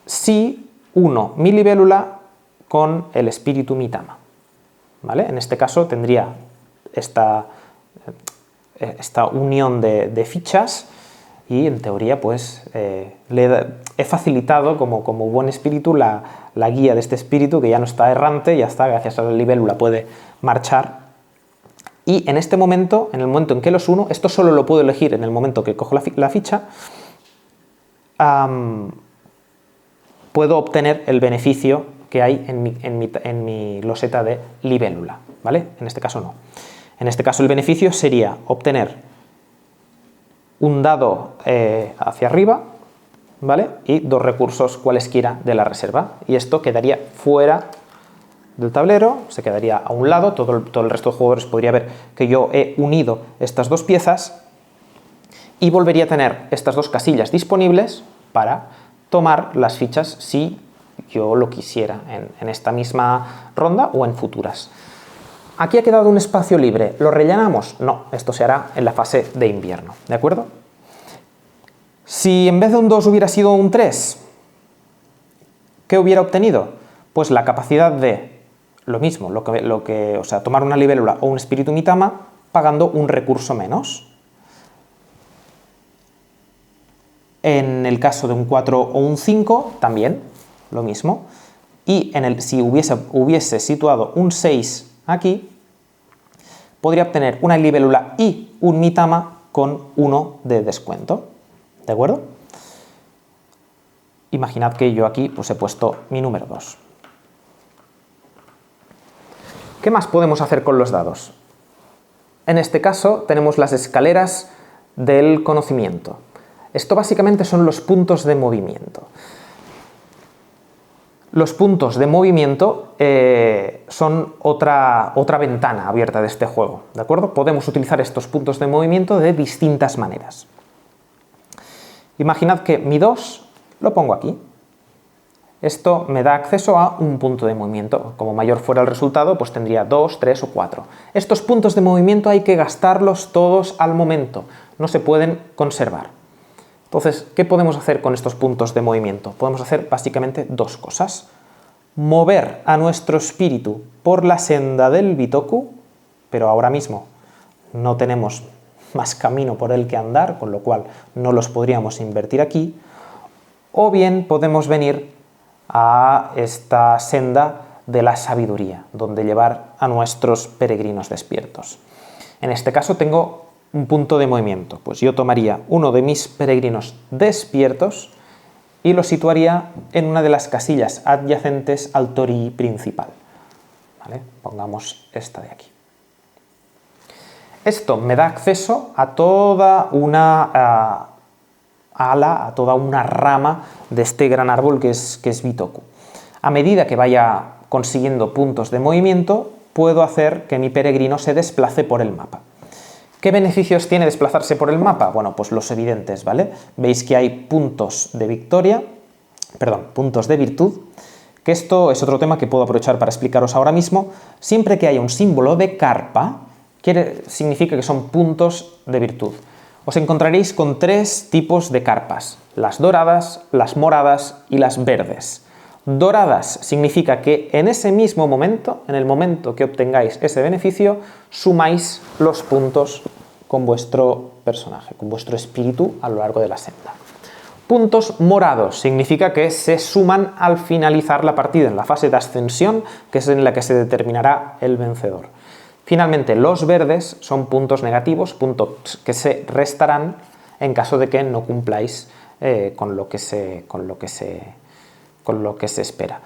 si uno mi libélula con el espíritu Mitama. ¿Vale? En este caso tendría esta unión de fichas, y en teoría pues he facilitado como buen espíritu la guía de este espíritu, que ya no está errante, ya está, gracias a la libélula puede marchar. Y en este momento, en el momento en que los uno, esto solo lo puedo elegir en el momento que cojo la ficha, puedo obtener el beneficio que hay en mi loseta de libélula, ¿vale? En este caso no. En este caso el beneficio sería obtener un dado hacia arriba, ¿vale? Y 2 recursos cualesquiera de la reserva. Y esto quedaría fuera del tablero, se quedaría a un lado, todo el resto de jugadores podría ver que yo he unido estas 2 piezas, y volvería a tener estas 2 casillas disponibles para tomar las fichas si yo lo quisiera en esta misma ronda o en futuras. Aquí ha quedado un espacio libre. ¿Lo rellenamos? No, esto se hará en la fase de invierno, ¿de acuerdo? Si en vez de un 2 hubiera sido un 3, ¿qué hubiera obtenido? Pues la capacidad de lo mismo, o sea, tomar una libélula o un espíritu Mitama pagando un recurso menos. En el caso de un 4 o un 5, también lo mismo. Y si hubiese situado un 6 aquí, podría obtener una libélula y un Mitama con 1 de descuento. ¿De acuerdo? Imaginad que yo aquí pues he puesto mi número 2. ¿Qué más podemos hacer con los dados? En este caso tenemos las escaleras del conocimiento. Esto básicamente son los puntos de movimiento. Los puntos de movimiento son otra ventana abierta de este juego, ¿de acuerdo? Podemos utilizar estos puntos de movimiento de distintas maneras. Imaginad que mi 2 lo pongo aquí. Esto me da acceso a un punto de movimiento. Como mayor fuera el resultado, pues tendría 2, 3 o 4. Estos puntos de movimiento hay que gastarlos todos al momento, no se pueden conservar. Entonces, ¿qué podemos hacer con estos puntos de movimiento? Podemos hacer básicamente dos cosas. Mover a nuestro espíritu por la senda del Bitoku, pero ahora mismo no tenemos más camino por el que andar, con lo cual no los podríamos invertir aquí, o bien podemos venir a esta senda de la sabiduría, donde llevar a nuestros peregrinos despiertos. En este caso tengo un punto de movimiento, pues yo tomaría uno de mis peregrinos despiertos y lo situaría en una de las casillas adyacentes al torii principal. ¿Vale? Pongamos esta de aquí. Esto me da acceso a toda una ala, a toda una rama de este gran árbol que es Bitoku. A medida que vaya consiguiendo puntos de movimiento, puedo hacer que mi peregrino se desplace por el mapa. ¿Qué beneficios tiene desplazarse por el mapa? Bueno, pues los evidentes, ¿vale? Veis que hay puntos de puntos de virtud, que esto es otro tema que puedo aprovechar para explicaros ahora mismo. Siempre que haya un símbolo de carpa, significa que son puntos de virtud. Os encontraréis con tres tipos de carpas: las doradas, las moradas y las verdes. Doradas significa que en ese mismo momento, en el momento que obtengáis ese beneficio, sumáis los puntos con vuestro personaje, con vuestro espíritu a lo largo de la senda. Puntos morados significa que se suman al finalizar la partida, en la fase de ascensión, que es en la que se determinará el vencedor. Finalmente, los verdes son puntos negativos, puntos que se restarán en caso de que no cumpláis con lo que se espera.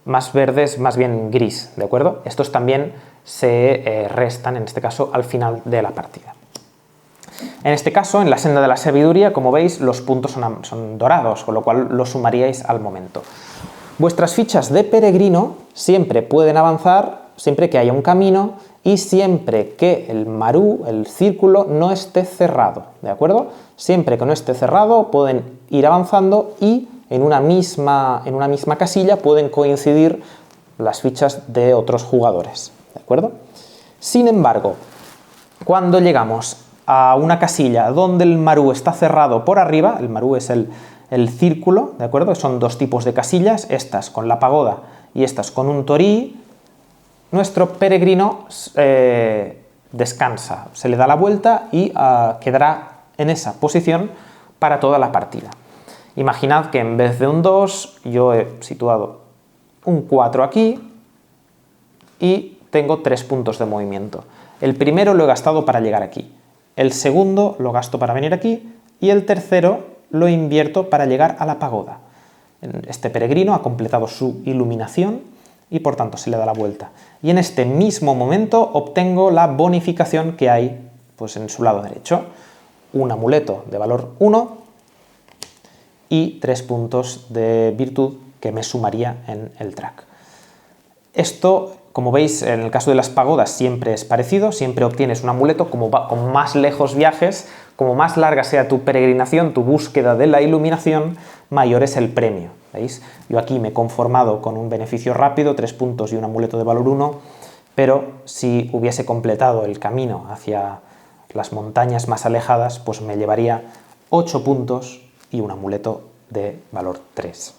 Más verdes, más bien gris, ¿de acuerdo? Estos también se restan, en este caso, al final de la partida. En este caso, en la senda de la sabiduría, como veis, los puntos son dorados, con lo cual los sumaríais al momento. Vuestras fichas de peregrino siempre pueden avanzar, siempre que haya un camino y siempre que el maru, el círculo, no esté cerrado, ¿de acuerdo? Siempre que no esté cerrado pueden ir avanzando y en una misma casilla pueden coincidir las fichas de otros jugadores, ¿de acuerdo? Sin embargo, cuando llegamos a una casilla donde el maru está cerrado por arriba, el maru es el círculo, ¿de acuerdo? Son dos tipos de casillas, estas con la pagoda y estas con un torii. Nuestro peregrino descansa, se le da la vuelta y quedará en esa posición para toda la partida. Imaginad que en vez de un 2, yo he situado un 4 aquí y tengo 3 puntos de movimiento. El primero lo he gastado para llegar aquí, el segundo lo gasto para venir aquí y el tercero lo invierto para llegar a la pagoda. Este peregrino ha completado su iluminación y por tanto se le da la vuelta. Y en este mismo momento obtengo la bonificación que hay pues, en su lado derecho. Un amuleto de valor 1 y 3 puntos de virtud que me sumaría en el track. Esto, como veis, en el caso de las pagodas siempre es parecido, siempre obtienes un amuleto, como más lejos viajes, como más larga sea tu peregrinación, tu búsqueda de la iluminación, mayor es el premio. ¿Veis? Yo aquí me he conformado con un beneficio rápido, 3 puntos y un amuleto de valor 1, pero si hubiese completado el camino hacia las montañas más alejadas, pues me llevaría 8 puntos y un amuleto de valor 3.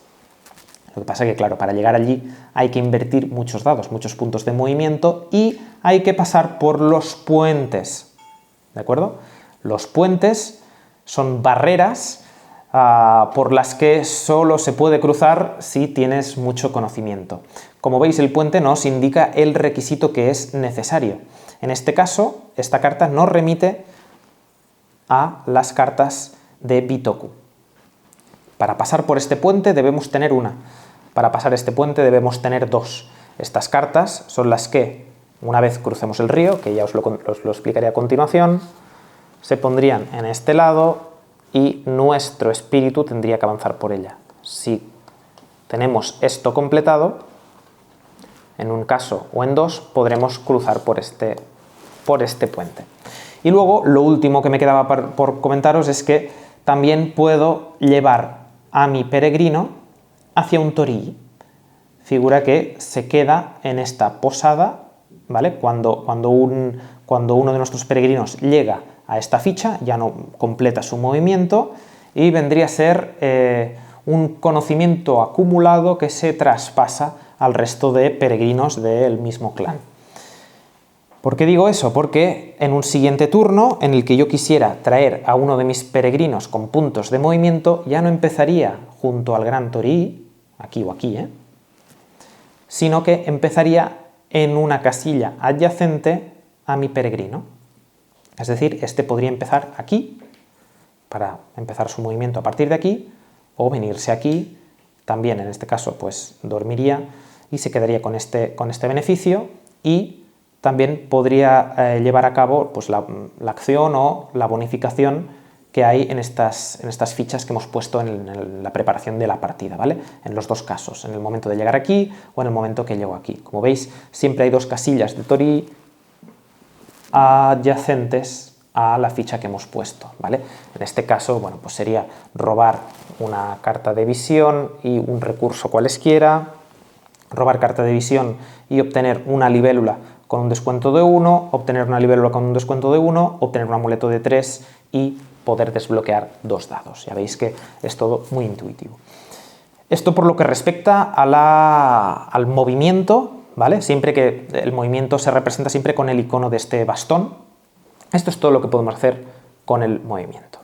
Lo que pasa es que, claro, para llegar allí hay que invertir muchos dados, muchos puntos de movimiento y hay que pasar por los puentes, ¿de acuerdo? Los puentes son barreras por las que solo se puede cruzar si tienes mucho conocimiento. Como veis, el puente nos indica el requisito que es necesario. En este caso, esta carta nos remite a las cartas de Bitoku. Para pasar por este puente debemos tener una. Para pasar este puente debemos tener 2. Estas cartas son las que, una vez crucemos el río, que ya os lo explicaré a continuación, se pondrían en este lado y nuestro espíritu tendría que avanzar por ella. Si tenemos esto completado, en un caso o en 2, podremos cruzar por este puente. Y luego, lo último que me quedaba por comentaros es que también puedo llevar a mi peregrino hacia un torii, figura que se queda en esta posada, ¿vale? Cuando uno de nuestros peregrinos llega a esta ficha, ya no completa su movimiento y vendría a ser un conocimiento acumulado que se traspasa al resto de peregrinos del mismo clan. ¿Por qué digo eso? Porque en un siguiente turno en el que yo quisiera traer a uno de mis peregrinos con puntos de movimiento, ya no empezaría junto al gran Torii, aquí o aquí, sino que empezaría en una casilla adyacente a mi peregrino. Es decir, este podría empezar aquí, para empezar su movimiento a partir de aquí, o venirse aquí, también en este caso pues dormiría y se quedaría con este beneficio, y también podría llevar a cabo pues, la acción o la bonificación que hay en estas fichas que hemos puesto en la preparación de la partida, ¿vale? En los dos casos, en el momento de llegar aquí o en el momento que llego aquí. Como veis, siempre hay dos casillas de Torii adyacentes a la ficha que hemos puesto, ¿vale? En este caso, bueno, pues sería robar una carta de visión y un recurso cualesquiera, robar carta de visión y obtener una libélula con un descuento de 1, obtener una libélula con un descuento de 1, obtener un amuleto de 3 y poder desbloquear 2 dados. Ya veis que es todo muy intuitivo. Esto por lo que respecta al movimiento, ¿vale? Siempre que el movimiento se representa siempre con el icono de este bastón. Esto es todo lo que podemos hacer con el movimiento.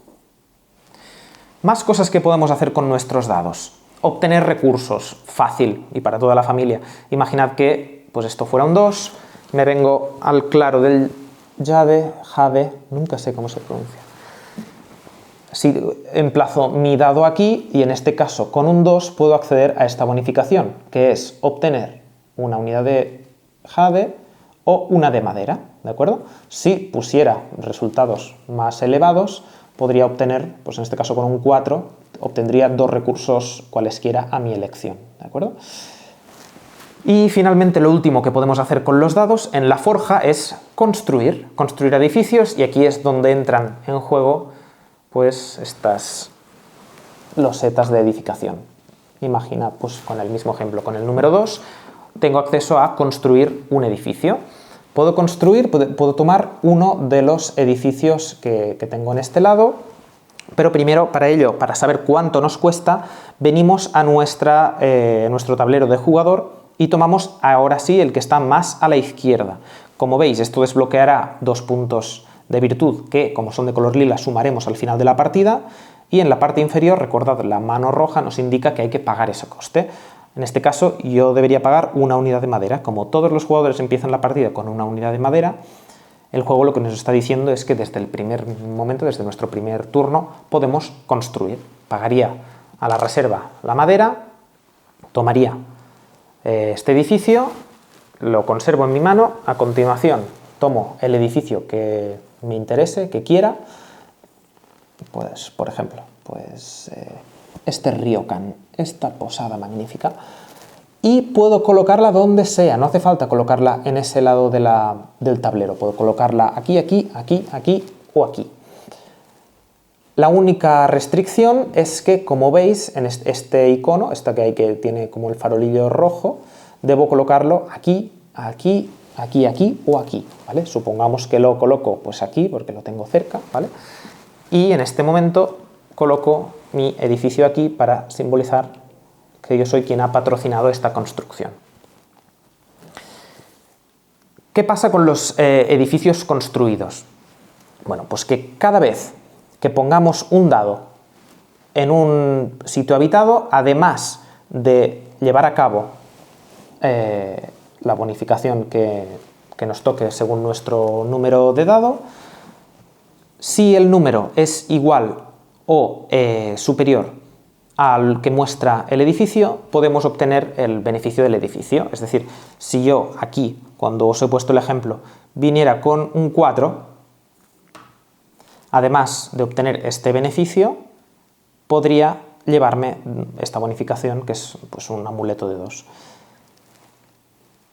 Más cosas que podemos hacer con nuestros dados. Obtener recursos, fácil y para toda la familia. Imaginad que pues esto fuera un 2, me vengo al claro del Jade, nunca sé cómo se pronuncia. Si emplazo mi dado aquí y en este caso con un 2 puedo acceder a esta bonificación, que es obtener una unidad de Jade o una de madera, ¿de acuerdo? Si pusiera resultados más elevados, podría obtener, pues en este caso con un 4, obtendría 2 recursos cualesquiera a mi elección, ¿de acuerdo? Y finalmente lo último que podemos hacer con los dados en la forja es construir edificios, y aquí es donde entran en juego pues estas losetas de edificación. Imagina, pues con el mismo ejemplo, con el número 2, tengo acceso a construir un edificio. Puedo tomar uno de los edificios que tengo en este lado, pero primero, para ello, para saber cuánto nos cuesta, venimos a nuestro tablero de jugador y tomamos ahora sí el que está más a la izquierda. Como veis, esto desbloqueará 2 puntos de virtud que, como son de color lila, sumaremos al final de la partida, y en la parte inferior, recordad, la mano roja nos indica que hay que pagar ese coste. En este caso yo debería pagar una unidad de madera. Como todos los jugadores empiezan la partida con una unidad de madera, el juego lo que nos está diciendo es que desde el primer momento, desde nuestro primer turno, podemos construir. Pagaría a la reserva la madera, tomaría este edificio, lo conservo en mi mano, a continuación tomo el edificio que me interese, que quiera, pues por ejemplo, pues este ryokan, esta posada magnífica, y puedo colocarla donde sea, no hace falta colocarla en ese lado del tablero, puedo colocarla aquí, aquí, aquí, aquí o aquí. La única restricción es que, como veis, en este icono, esta que tiene como el farolillo rojo, debo colocarlo aquí, aquí, aquí, aquí o aquí, ¿vale? Supongamos que lo coloco pues aquí, porque lo tengo cerca, ¿vale? Y en este momento coloco mi edificio aquí para simbolizar que yo soy quien ha patrocinado esta construcción. ¿Qué pasa con los edificios construidos? Bueno, pues que cada vez que pongamos un dado en un sitio habitado, además de llevar a cabo la bonificación que nos toque según nuestro número de dado, si el número es igual o superior al que muestra el edificio, podemos obtener el beneficio del edificio. Es decir, si yo aquí, cuando os he puesto el ejemplo, viniera con un 4, además de obtener este beneficio, podría llevarme esta bonificación, que es pues, un amuleto de 2.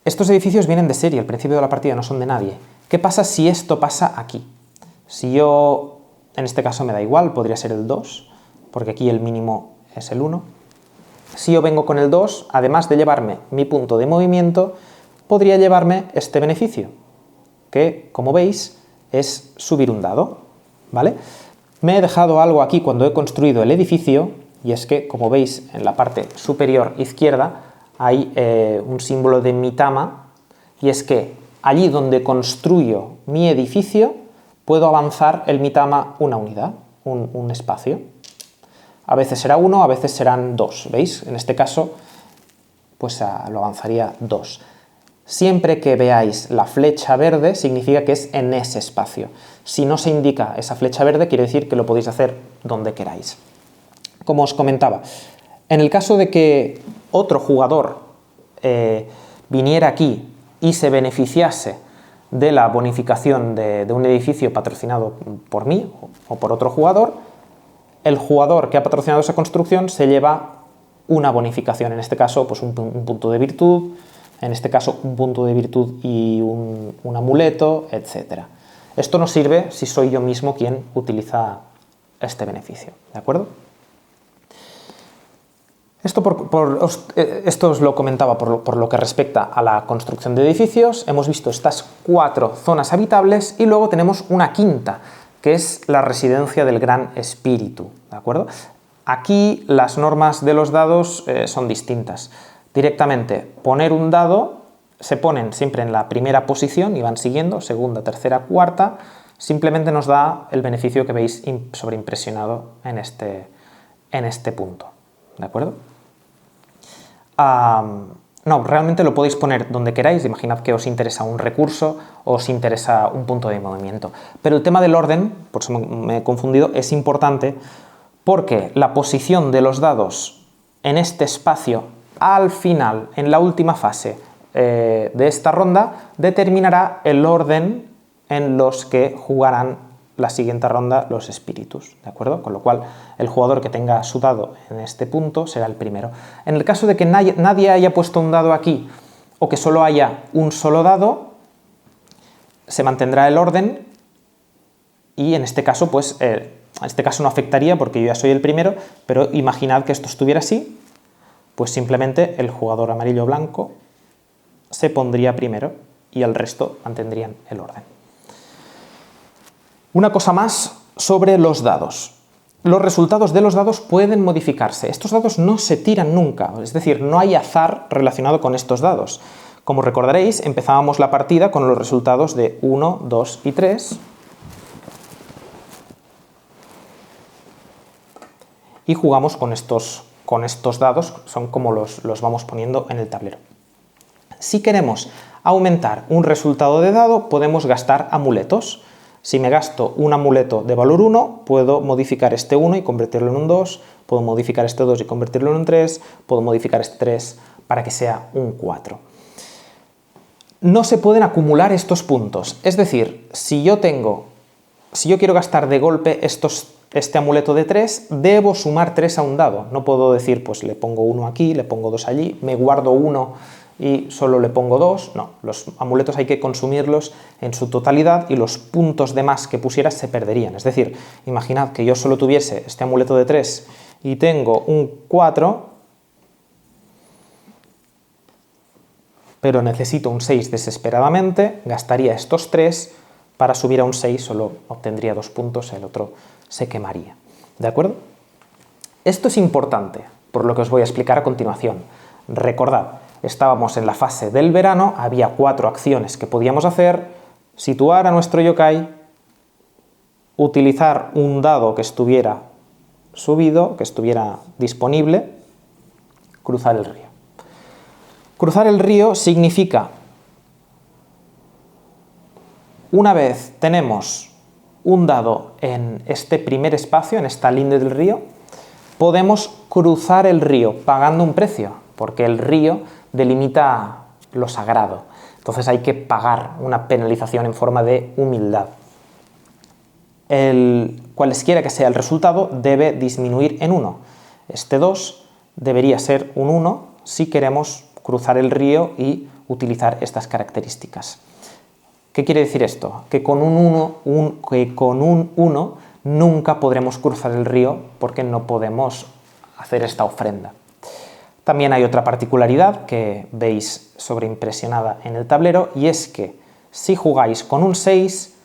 Estos edificios vienen de serie, al principio de la partida no son de nadie. ¿Qué pasa si esto pasa aquí? Si yo, en este caso me da igual, podría ser el 2, porque aquí el mínimo es el 1. Si yo vengo con el 2, además de llevarme mi punto de movimiento, podría llevarme este beneficio, que, como veis, es subir un dado, ¿vale? Me he dejado algo aquí cuando he construido el edificio, y es que, como veis, en la parte superior izquierda hay un símbolo de Mitama, y es que allí donde construyo mi edificio puedo avanzar el Mitama una unidad, un espacio. A veces será 1, a veces serán 2, ¿veis? En este caso, pues lo avanzaría 2. Siempre que veáis la flecha verde, significa que es en ese espacio. Si no se indica esa flecha verde, quiere decir que lo podéis hacer donde queráis. Como os comentaba, en el caso de que otro jugador viniera aquí y se beneficiase de la bonificación de un edificio patrocinado por mí o por otro jugador, el jugador que ha patrocinado esa construcción se lleva una bonificación, en este caso pues un punto de virtud, en este caso un punto de virtud y un amuleto, etc. Esto nos sirve si soy yo mismo quien utiliza este beneficio, ¿de acuerdo? Esto os lo comentaba por lo que respecta a la construcción de edificios. Hemos visto estas 4 zonas habitables y luego tenemos una quinta, que es la residencia del Gran Espíritu, ¿de acuerdo? Aquí las normas de los dados son distintas. Directamente, poner un dado, se ponen siempre en la primera posición y van siguiendo, segunda, tercera, cuarta, simplemente nos da el beneficio que veis sobreimpresionado en este punto, ¿de acuerdo? No, realmente lo podéis poner donde queráis, imaginad que os interesa un recurso o os interesa un punto de movimiento. Pero el tema del orden, por eso me he confundido, es importante porque la posición de los dados en este espacio al final, en la última fase de esta ronda, determinará el orden en los que jugarán la siguiente ronda los espíritus, ¿de acuerdo? Con lo cual, el jugador que tenga su dado en este punto será el primero. En el caso de que nadie haya puesto un dado aquí o que solo haya un solo dado, se mantendrá el orden y en este caso, pues, no afectaría porque yo ya soy el primero, pero imaginad que esto estuviera así, pues simplemente el jugador amarillo o blanco se pondría primero y el resto mantendrían el orden. Una cosa más sobre los dados. Los resultados de los dados pueden modificarse. Estos dados no se tiran nunca, es decir, no hay azar relacionado con estos dados. Como recordaréis, empezábamos la partida con los resultados de 1, 2 y 3. Y jugamos con estos dados, son como los vamos poniendo en el tablero. Si queremos aumentar un resultado de dado, podemos gastar amuletos. Si me gasto un amuleto de valor 1, puedo modificar este 1 y convertirlo en un 2, puedo modificar este 2 y convertirlo en un 3, puedo modificar este 3 para que sea un 4. No se pueden acumular estos puntos, es decir, si yo quiero gastar de golpe este amuleto de 3, debo sumar 3 a un dado. No puedo decir, pues le pongo 1 aquí, le pongo 2 allí, me guardo 1 y solo le pongo 2, no, los amuletos hay que consumirlos en su totalidad y los puntos de más que pusieras se perderían. Es decir, imaginad que yo solo tuviese este amuleto de 3 y tengo un 4, pero necesito un 6 desesperadamente, gastaría estos 3, para subir a un 6 solo obtendría 2 puntos, el otro se quemaría. ¿De acuerdo? Esto es importante, por lo que os voy a explicar a continuación. Recordad, estábamos en la fase del verano, había 4 acciones que podíamos hacer: situar a nuestro yokai, utilizar un dado que estuviera subido, que estuviera disponible, cruzar el río. Cruzar el río significa, una vez tenemos un dado en este primer espacio, en esta linde del río, podemos cruzar el río pagando un precio, porque el río delimita lo sagrado. Entonces hay que pagar una penalización en forma de humildad. Cualesquiera que sea el resultado, debe disminuir en 1. Este 2 debería ser un 1 si queremos cruzar el río y utilizar estas características. ¿Qué quiere decir esto? Que con un 1 nunca podremos cruzar el río porque no podemos hacer esta ofrenda. También hay otra particularidad que veis sobreimpresionada en el tablero, y es que si jugáis con un 6,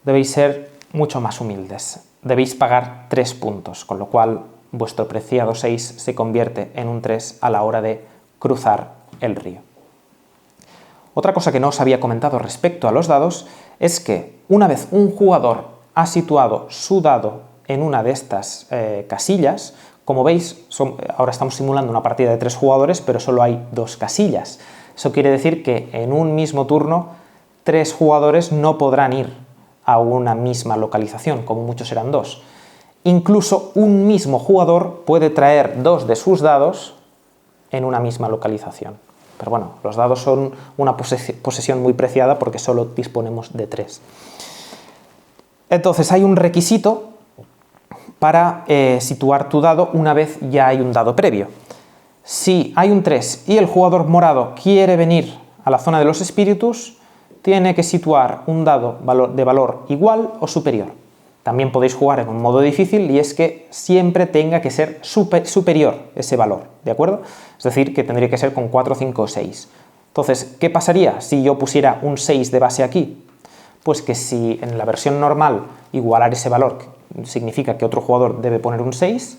debéis ser mucho más humildes. Debéis pagar 3 puntos, con lo cual vuestro preciado 6 se convierte en un 3 a la hora de cruzar el río. Otra cosa que no os había comentado respecto a los dados es que una vez un jugador ha situado su dado en una de estas casillas, como veis, ahora estamos simulando una partida de 3 jugadores, pero solo hay 2 casillas. Eso quiere decir que en un mismo turno 3 jugadores no podrán ir a una misma localización, como muchos serán 2. Incluso un mismo jugador puede traer 2 de sus dados en una misma localización. Pero bueno, los dados son una posesión muy preciada porque solo disponemos de 3. Entonces hay un requisito para situar tu dado una vez ya hay un dado previo. Si hay un 3 y el jugador morado quiere venir a la zona de los espíritus, tiene que situar un dado de valor igual o superior. También podéis jugar en un modo difícil y es que siempre tenga que ser superior ese valor, ¿de acuerdo? Es decir, que tendría que ser con 4, 5 o 6. Entonces, ¿qué pasaría si yo pusiera un 6 de base aquí? Pues que si en la versión normal igualar ese valor significa que otro jugador debe poner un 6,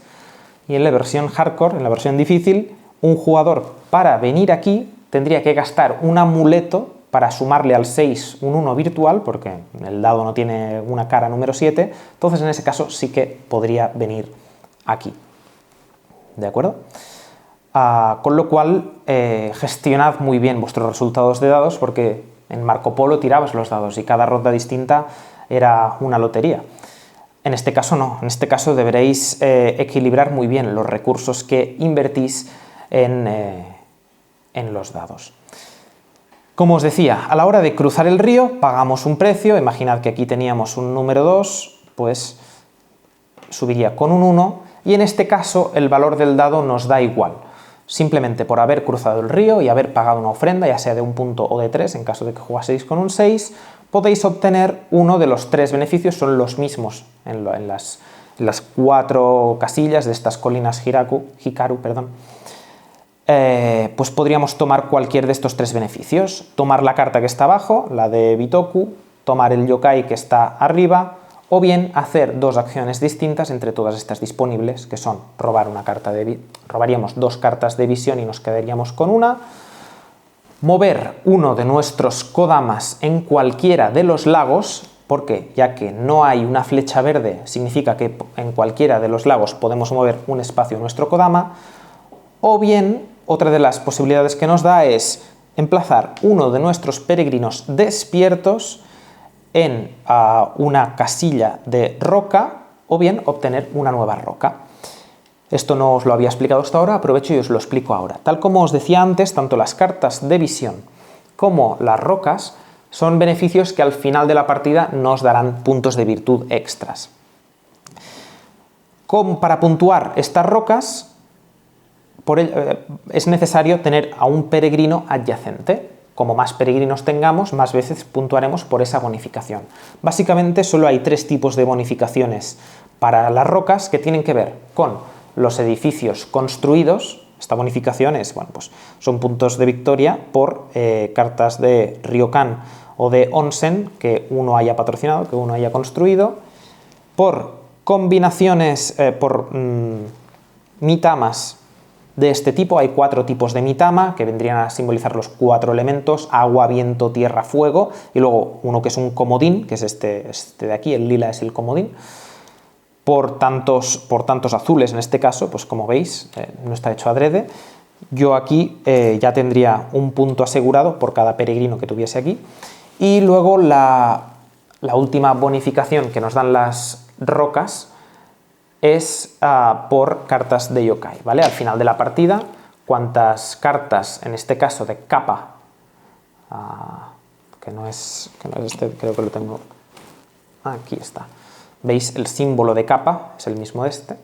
y en la versión hardcore, en la versión difícil, un jugador para venir aquí tendría que gastar un amuleto para sumarle al 6 un 1 virtual, porque el dado no tiene una cara número 7, entonces en ese caso sí que podría venir aquí. ¿De acuerdo? Con lo cual, gestionad muy bien vuestros resultados de dados, porque en Marco Polo tirabas los dados y cada ronda distinta era una lotería. En este caso no, en este caso deberéis equilibrar muy bien los recursos que invertís en los dados. Como os decía, a la hora de cruzar el río pagamos un precio, imaginad que aquí teníamos un número 2, pues subiría con un 1 y en este caso el valor del dado nos da igual. Simplemente por haber cruzado el río y haber pagado una ofrenda, ya sea de un punto o de 3, en caso de que jugaseis con un 6, podéis obtener uno de los 3 beneficios, son los mismos en las 4 casillas de estas colinas Hikaru, pues podríamos tomar cualquier de estos 3 beneficios. Tomar la carta que está abajo, la de Bitoku, tomar el yokai que está arriba, o bien hacer 2 acciones distintas entre todas estas disponibles, que son robaríamos 2 cartas de visión y nos quedaríamos con una, mover uno de nuestros kodamas en cualquiera de los lagos, porque ya que no hay una flecha verde, significa que en cualquiera de los lagos podemos mover un espacio en nuestro kodama, o bien otra de las posibilidades que nos da es emplazar uno de nuestros peregrinos despiertos en una casilla de roca o bien obtener una nueva roca. Esto no os lo había explicado hasta ahora, aprovecho y os lo explico ahora. Tal como os decía antes, tanto las cartas de visión como las rocas son beneficios que al final de la partida nos darán puntos de virtud extras. Para puntuar estas rocas es necesario tener a un peregrino adyacente. Como más peregrinos tengamos, más veces puntuaremos por esa bonificación. Básicamente solo hay 3 tipos de bonificaciones para las rocas que tienen que ver con los edificios construidos. Esta bonificación pues son puntos de victoria por cartas de Ryokan o de Onsen que uno haya patrocinado, que uno haya construido, por combinaciones, por mitamas de este tipo. Hay 4 tipos de mitama que vendrían a simbolizar los 4 elementos: agua, viento, tierra, fuego, y luego uno que es un comodín, que es este de aquí, el lila es el comodín, por tantos azules en este caso, pues como veis, no está hecho adrede. Yo aquí ya tendría un punto asegurado por cada peregrino que tuviese aquí. Y luego la última bonificación que nos dan las rocas es por cartas de yokai, ¿vale? Al final de la partida, cuantas cartas, en este caso de kappa, que no es este, creo que lo tengo, aquí está, ¿veis? El símbolo de kappa es el mismo de este,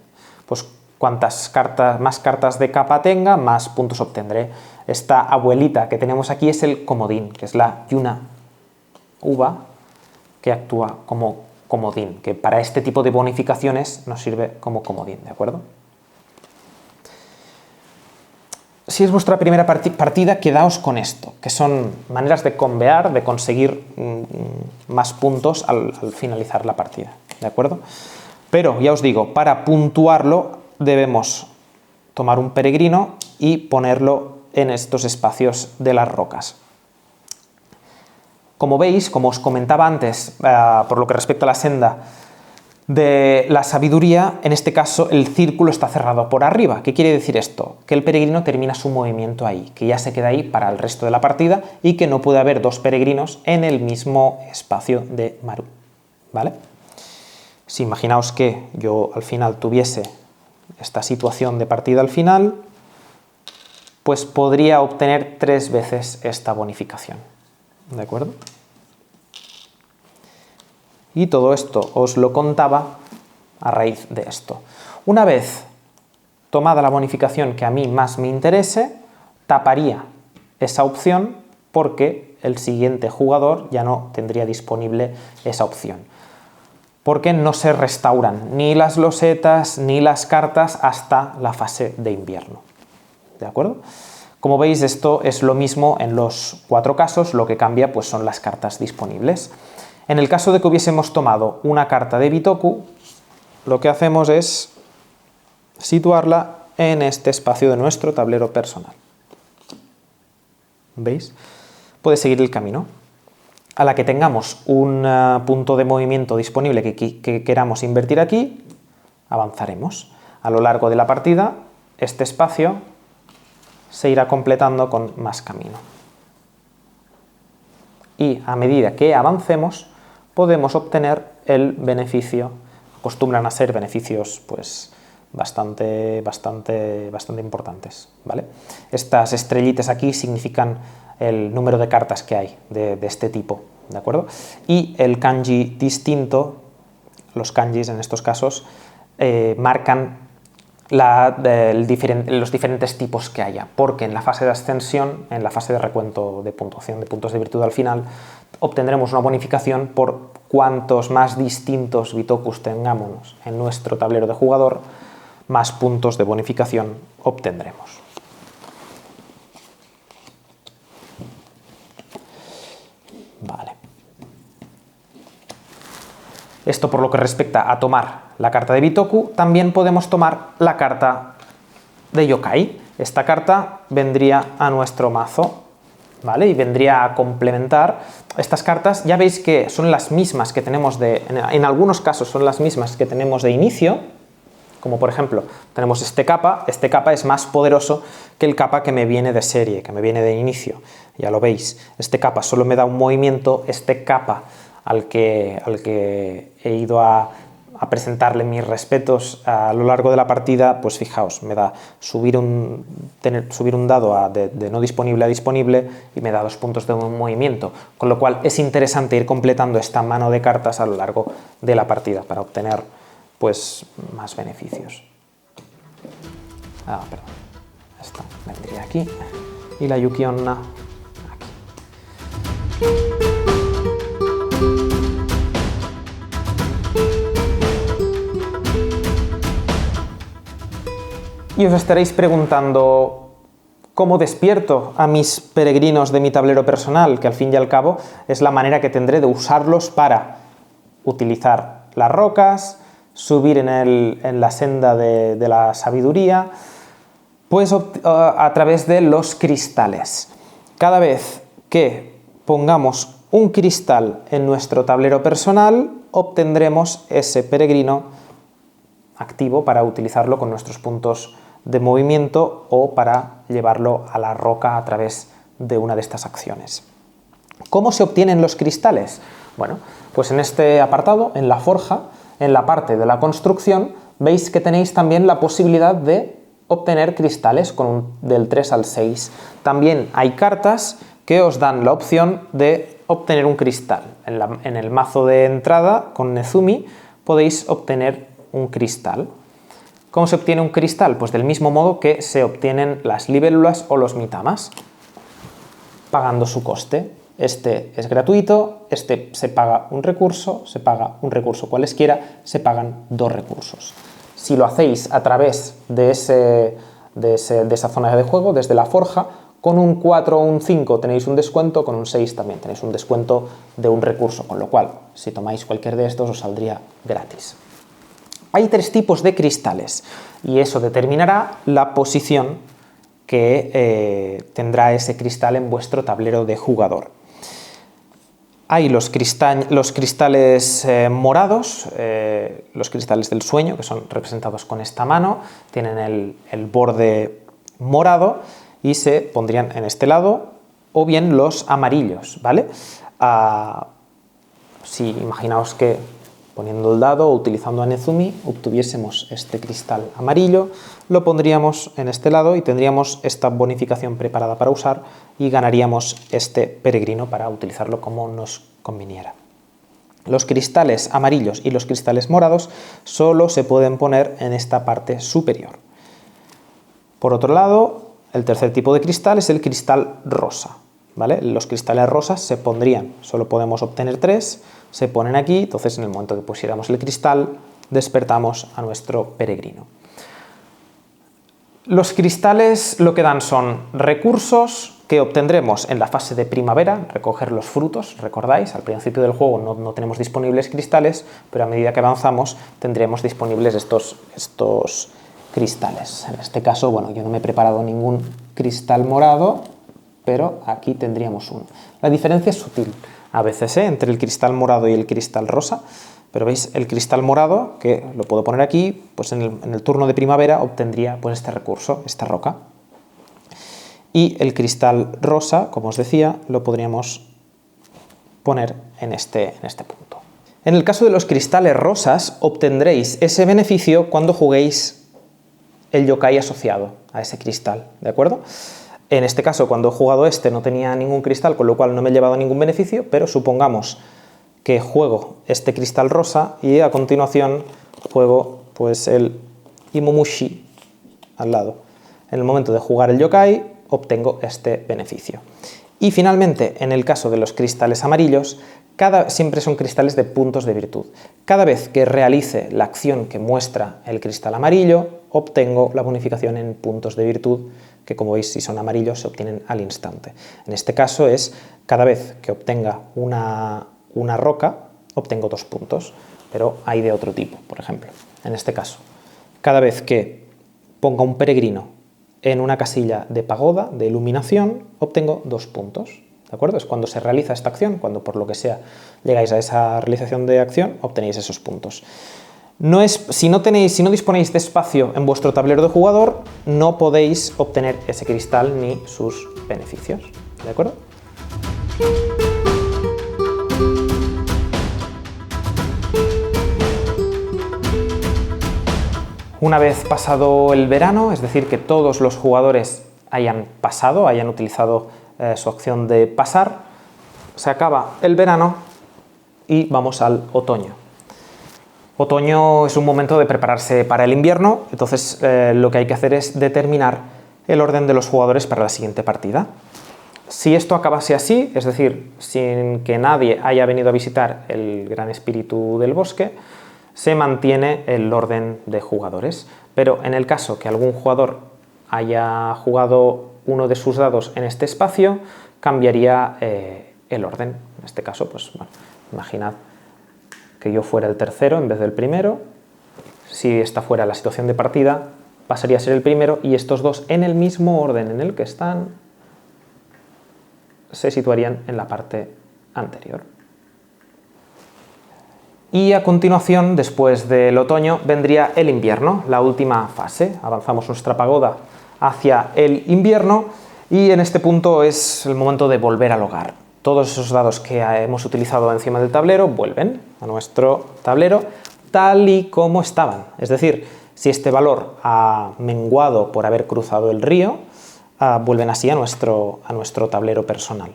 pues más cartas de kappa tenga, más puntos obtendré. Esta abuelita que tenemos aquí es el comodín, que es la Yuna uva, que actúa como comodín, que para este tipo de bonificaciones nos sirve como comodín, ¿de acuerdo? si es vuestra primera partida, quedaos con esto, que son maneras de convear, de conseguir más puntos al finalizar la partida, ¿de acuerdo? Pero, ya os digo, para puntuarlo debemos tomar un peregrino y ponerlo en estos espacios de las rocas. Como veis, como os comentaba antes, por lo que respecta a la senda de la sabiduría, en este caso el círculo está cerrado por arriba. ¿Qué quiere decir esto? Que el peregrino termina su movimiento ahí, que ya se queda ahí para el resto de la partida y que no puede haber dos peregrinos en el mismo espacio de Maru, ¿vale? Si imaginaos que yo al final tuviese esta situación de partida al final, pues podría obtener 3 veces esta bonificación, ¿de acuerdo? Y todo esto os lo contaba a raíz de esto. Una vez tomada la bonificación que a mí más me interese, taparía esa opción porque el siguiente jugador ya no tendría disponible esa opción. Porque no se restauran ni las losetas ni las cartas hasta la fase de invierno. ¿De acuerdo? Como veis, esto es lo mismo en los 4 casos, lo que cambia pues son las cartas disponibles. En el caso de que hubiésemos tomado una carta de Bitoku, lo que hacemos es situarla en este espacio de nuestro tablero personal. ¿Veis? Puede seguir el camino. A la que tengamos un punto de movimiento disponible que queramos invertir aquí, avanzaremos. A lo largo de la partida, este espacio se irá completando con más camino. Y a medida que avancemos, podemos obtener el beneficio. Acostumbran a ser beneficios pues bastante importantes, ¿vale? Estas estrellitas aquí significan el número de cartas que hay de este tipo, ¿de acuerdo? Y el kanji distinto, los kanjis en estos casos, marcan los diferentes tipos que haya, porque en la fase de ascensión, en la fase de recuento de puntuación de puntos de virtud al final, obtendremos una bonificación por cuantos más distintos Bitokus tengamos en nuestro tablero de jugador, más puntos de bonificación obtendremos. Vale. Esto por lo que respecta a tomar la carta de Bitoku. También podemos tomar la carta de Yokai. Esta carta vendría a nuestro mazo, ¿vale? Y vendría a complementar estas cartas. Ya veis que son las mismas que tenemos en algunos casos son las mismas que tenemos de inicio, como por ejemplo tenemos este kappa es más poderoso que el kappa que me viene de serie, que me viene de inicio, ya lo veis. Este kappa solo me da un movimiento, este kappa al que he ido a presentarle mis respetos a lo largo de la partida, pues fijaos, me da subir un dado de no disponible a disponible y me da 2 puntos de movimiento, con lo cual es interesante ir completando esta mano de cartas a lo largo de la partida para obtener pues más beneficios. Perdón, esta vendría aquí y la Yuki Onna aquí. Y os estaréis preguntando, ¿cómo despierto a mis peregrinos de mi tablero personal? Que al fin y al cabo es la manera que tendré de usarlos para utilizar las rocas, subir en la senda de la sabiduría, pues a través de los cristales. Cada vez que pongamos un cristal en nuestro tablero personal, obtendremos ese peregrino activo para utilizarlo con nuestros puntos de movimiento o para llevarlo a la roca a través de una de estas acciones. ¿Cómo se obtienen los cristales? Bueno, pues en este apartado, en la forja, en la parte de la construcción, veis que tenéis también la posibilidad de obtener cristales del 3 al 6. También hay cartas que os dan la opción de obtener un cristal. En el mazo de entrada con Nezumi podéis obtener un cristal. ¿Cómo se obtiene un cristal? Pues del mismo modo que se obtienen las libélulas o los mitamas, pagando su coste. Este es gratuito, este se paga un recurso cualesquiera, se pagan 2 recursos. Si lo hacéis a través de ese de esa zona de juego, desde la forja. Con un 4 o un 5 tenéis un descuento, con un 6 también tenéis un descuento de un recurso, con lo cual, si tomáis cualquier de estos, os saldría gratis. Hay 3 tipos de cristales y eso determinará la posición que tendrá ese cristal en vuestro tablero de jugador. Hay los cristales morados, los cristales del sueño, que son representados con esta mano, tienen el borde morado y se pondrían en este lado, o bien los amarillos, ¿vale? Si imaginaos que poniendo el dado o utilizando a Nezumi obtuviésemos este cristal amarillo, lo pondríamos en este lado y tendríamos esta bonificación preparada para usar y ganaríamos este peregrino para utilizarlo como nos conviniera. Los cristales amarillos y los cristales morados solo se pueden poner en esta parte superior. Por otro lado, el tercer tipo de cristal es el cristal rosa, ¿vale? Los cristales rosas se pondrían, solo podemos obtener 3, se ponen aquí, entonces en el momento que pusiéramos el cristal, despertamos a nuestro peregrino. Los cristales lo que dan son recursos que obtendremos en la fase de primavera, recoger los frutos, recordáis, al principio del juego no tenemos disponibles cristales, pero a medida que avanzamos tendremos disponibles estos cristales. En este caso, bueno, yo no me he preparado ningún cristal morado, pero aquí tendríamos uno. La diferencia es sutil a veces, entre el cristal morado y el cristal rosa, pero veis, el cristal morado, que lo puedo poner aquí, pues en el turno de primavera obtendría pues este recurso, esta roca. Y el cristal rosa, como os decía, lo podríamos poner en este punto. En el caso de los cristales rosas, obtendréis ese beneficio cuando juguéis el yokai asociado a ese cristal, ¿de acuerdo? En este caso, cuando he jugado no tenía ningún cristal, con lo cual no me he llevado ningún beneficio, pero supongamos que juego este cristal rosa y a continuación juego pues el Imomushi al lado. En el momento de jugar el yokai obtengo este beneficio. Y finalmente, en el caso de los cristales amarillos, siempre son cristales de puntos de virtud. Cada vez que realice la acción que muestra el cristal amarillo, obtengo la bonificación en puntos de virtud, que como veis, si son amarillos, se obtienen al instante. En este caso es cada vez que obtenga una roca, obtengo 2 puntos, pero hay de otro tipo, por ejemplo. En este caso, cada vez que ponga un peregrino en una casilla de pagoda, de iluminación, obtengo 2 puntos. ¿De acuerdo? Es cuando se realiza esta acción, cuando por lo que sea llegáis a esa realización de acción, obtenéis esos puntos. Si no disponéis de espacio en vuestro tablero de jugador, no podéis obtener ese cristal ni sus beneficios. ¿De acuerdo? Una vez pasado el verano, es decir, que todos los jugadores hayan utilizado su opción de pasar, se acaba el verano y vamos al otoño. Otoño es un momento de prepararse para el invierno, entonces lo que hay que hacer es determinar el orden de los jugadores para la siguiente partida. Si esto acabase así, es decir, sin que nadie haya venido a visitar el gran espíritu del bosque, se mantiene el orden de jugadores. Pero en el caso que algún jugador haya jugado uno de sus dados en este espacio, cambiaría el orden. En este caso, pues bueno, imaginad que yo fuera el tercero en vez del primero. Si esta fuera la situación de partida, pasaría a ser el primero y estos dos, en el mismo orden en el que están, se situarían en la parte anterior. Y a continuación, después del otoño, vendría el invierno, la última fase. Avanzamos nuestra pagoda hacia el invierno y en este punto es el momento de volver al hogar. Todos esos dados que hemos utilizado encima del tablero vuelven a nuestro tablero tal y como estaban. Es decir, si este valor ha menguado por haber cruzado el río, vuelven así a nuestro tablero personal.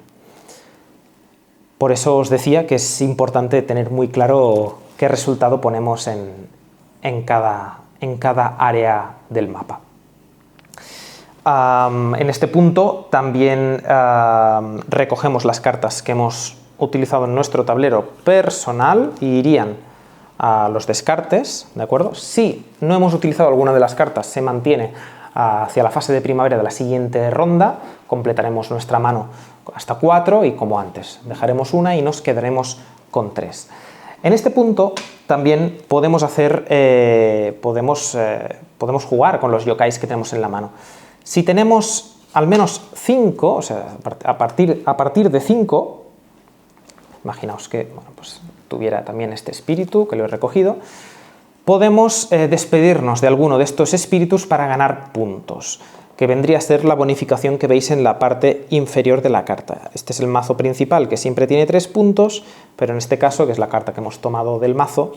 Por eso os decía que es importante tener muy claro qué resultado ponemos en cada área del mapa. En este punto también recogemos las cartas que hemos utilizado en nuestro tablero personal y irían a los descartes, ¿de acuerdo? Si no hemos utilizado alguna de las cartas, se mantiene hacia la fase de primavera de la siguiente ronda, completaremos nuestra mano hasta 4 y como antes, dejaremos una y nos quedaremos con 3. En este punto también podemos podemos jugar con los yokais que tenemos en la mano. Si tenemos al menos 5, o sea, a partir de 5, imaginaos que pues, tuviera también este espíritu, que lo he recogido, podemos despedirnos de alguno de estos espíritus para ganar puntos, que vendría a ser la bonificación que veis en la parte inferior de la carta. Este es el mazo principal, que siempre tiene 3 puntos, pero en este caso, que es la carta que hemos tomado del mazo,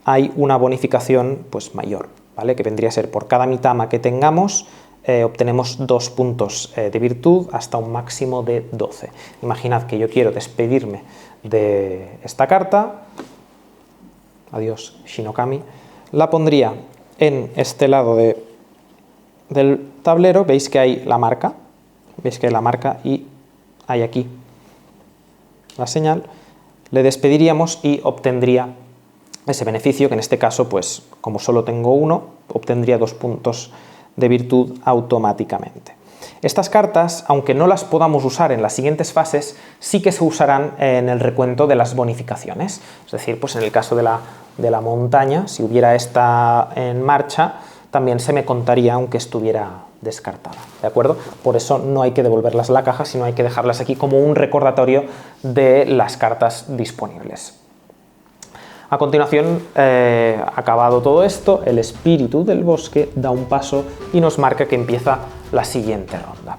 hay una bonificación pues, mayor, ¿vale? Que vendría a ser por cada mitama que tengamos, obtenemos 2 puntos de virtud hasta un máximo de 12. Imaginad que yo quiero despedirme de esta carta, adiós Shinokami, la pondría en este lado del tablero, veis que hay la marca, y hay aquí la señal, le despediríamos y obtendría ese beneficio, que en este caso, pues como solo tengo 1, obtendría 2 puntos de virtud automáticamente. Estas cartas, aunque no las podamos usar en las siguientes fases, sí que se usarán en el recuento de las bonificaciones. Es decir, pues en el caso de la montaña, si hubiera esta en marcha, también se me contaría aunque estuviera descartada, ¿de acuerdo? Por eso no hay que devolverlas a la caja, sino hay que dejarlas aquí como un recordatorio de las cartas disponibles. A continuación, acabado todo esto, el espíritu del bosque da un paso y nos marca que empieza la siguiente ronda.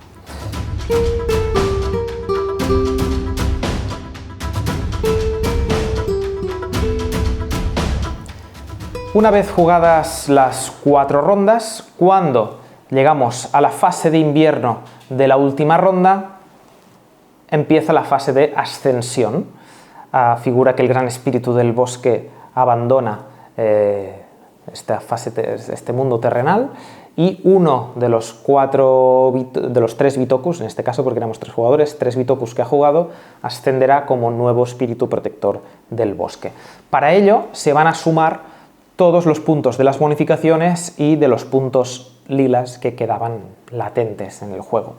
Una vez jugadas las 4 rondas, cuando llegamos a la fase de invierno de la última ronda, empieza la fase de ascensión. Figura que el gran espíritu del bosque abandona este mundo terrenal y uno de los 3 Bitokus, en este caso porque éramos 3 jugadores, 3 Bitokus que ha jugado, ascenderá como nuevo espíritu protector del bosque. Para ello se van a sumar todos los puntos de las bonificaciones y de los puntos lilas que quedaban latentes en el juego.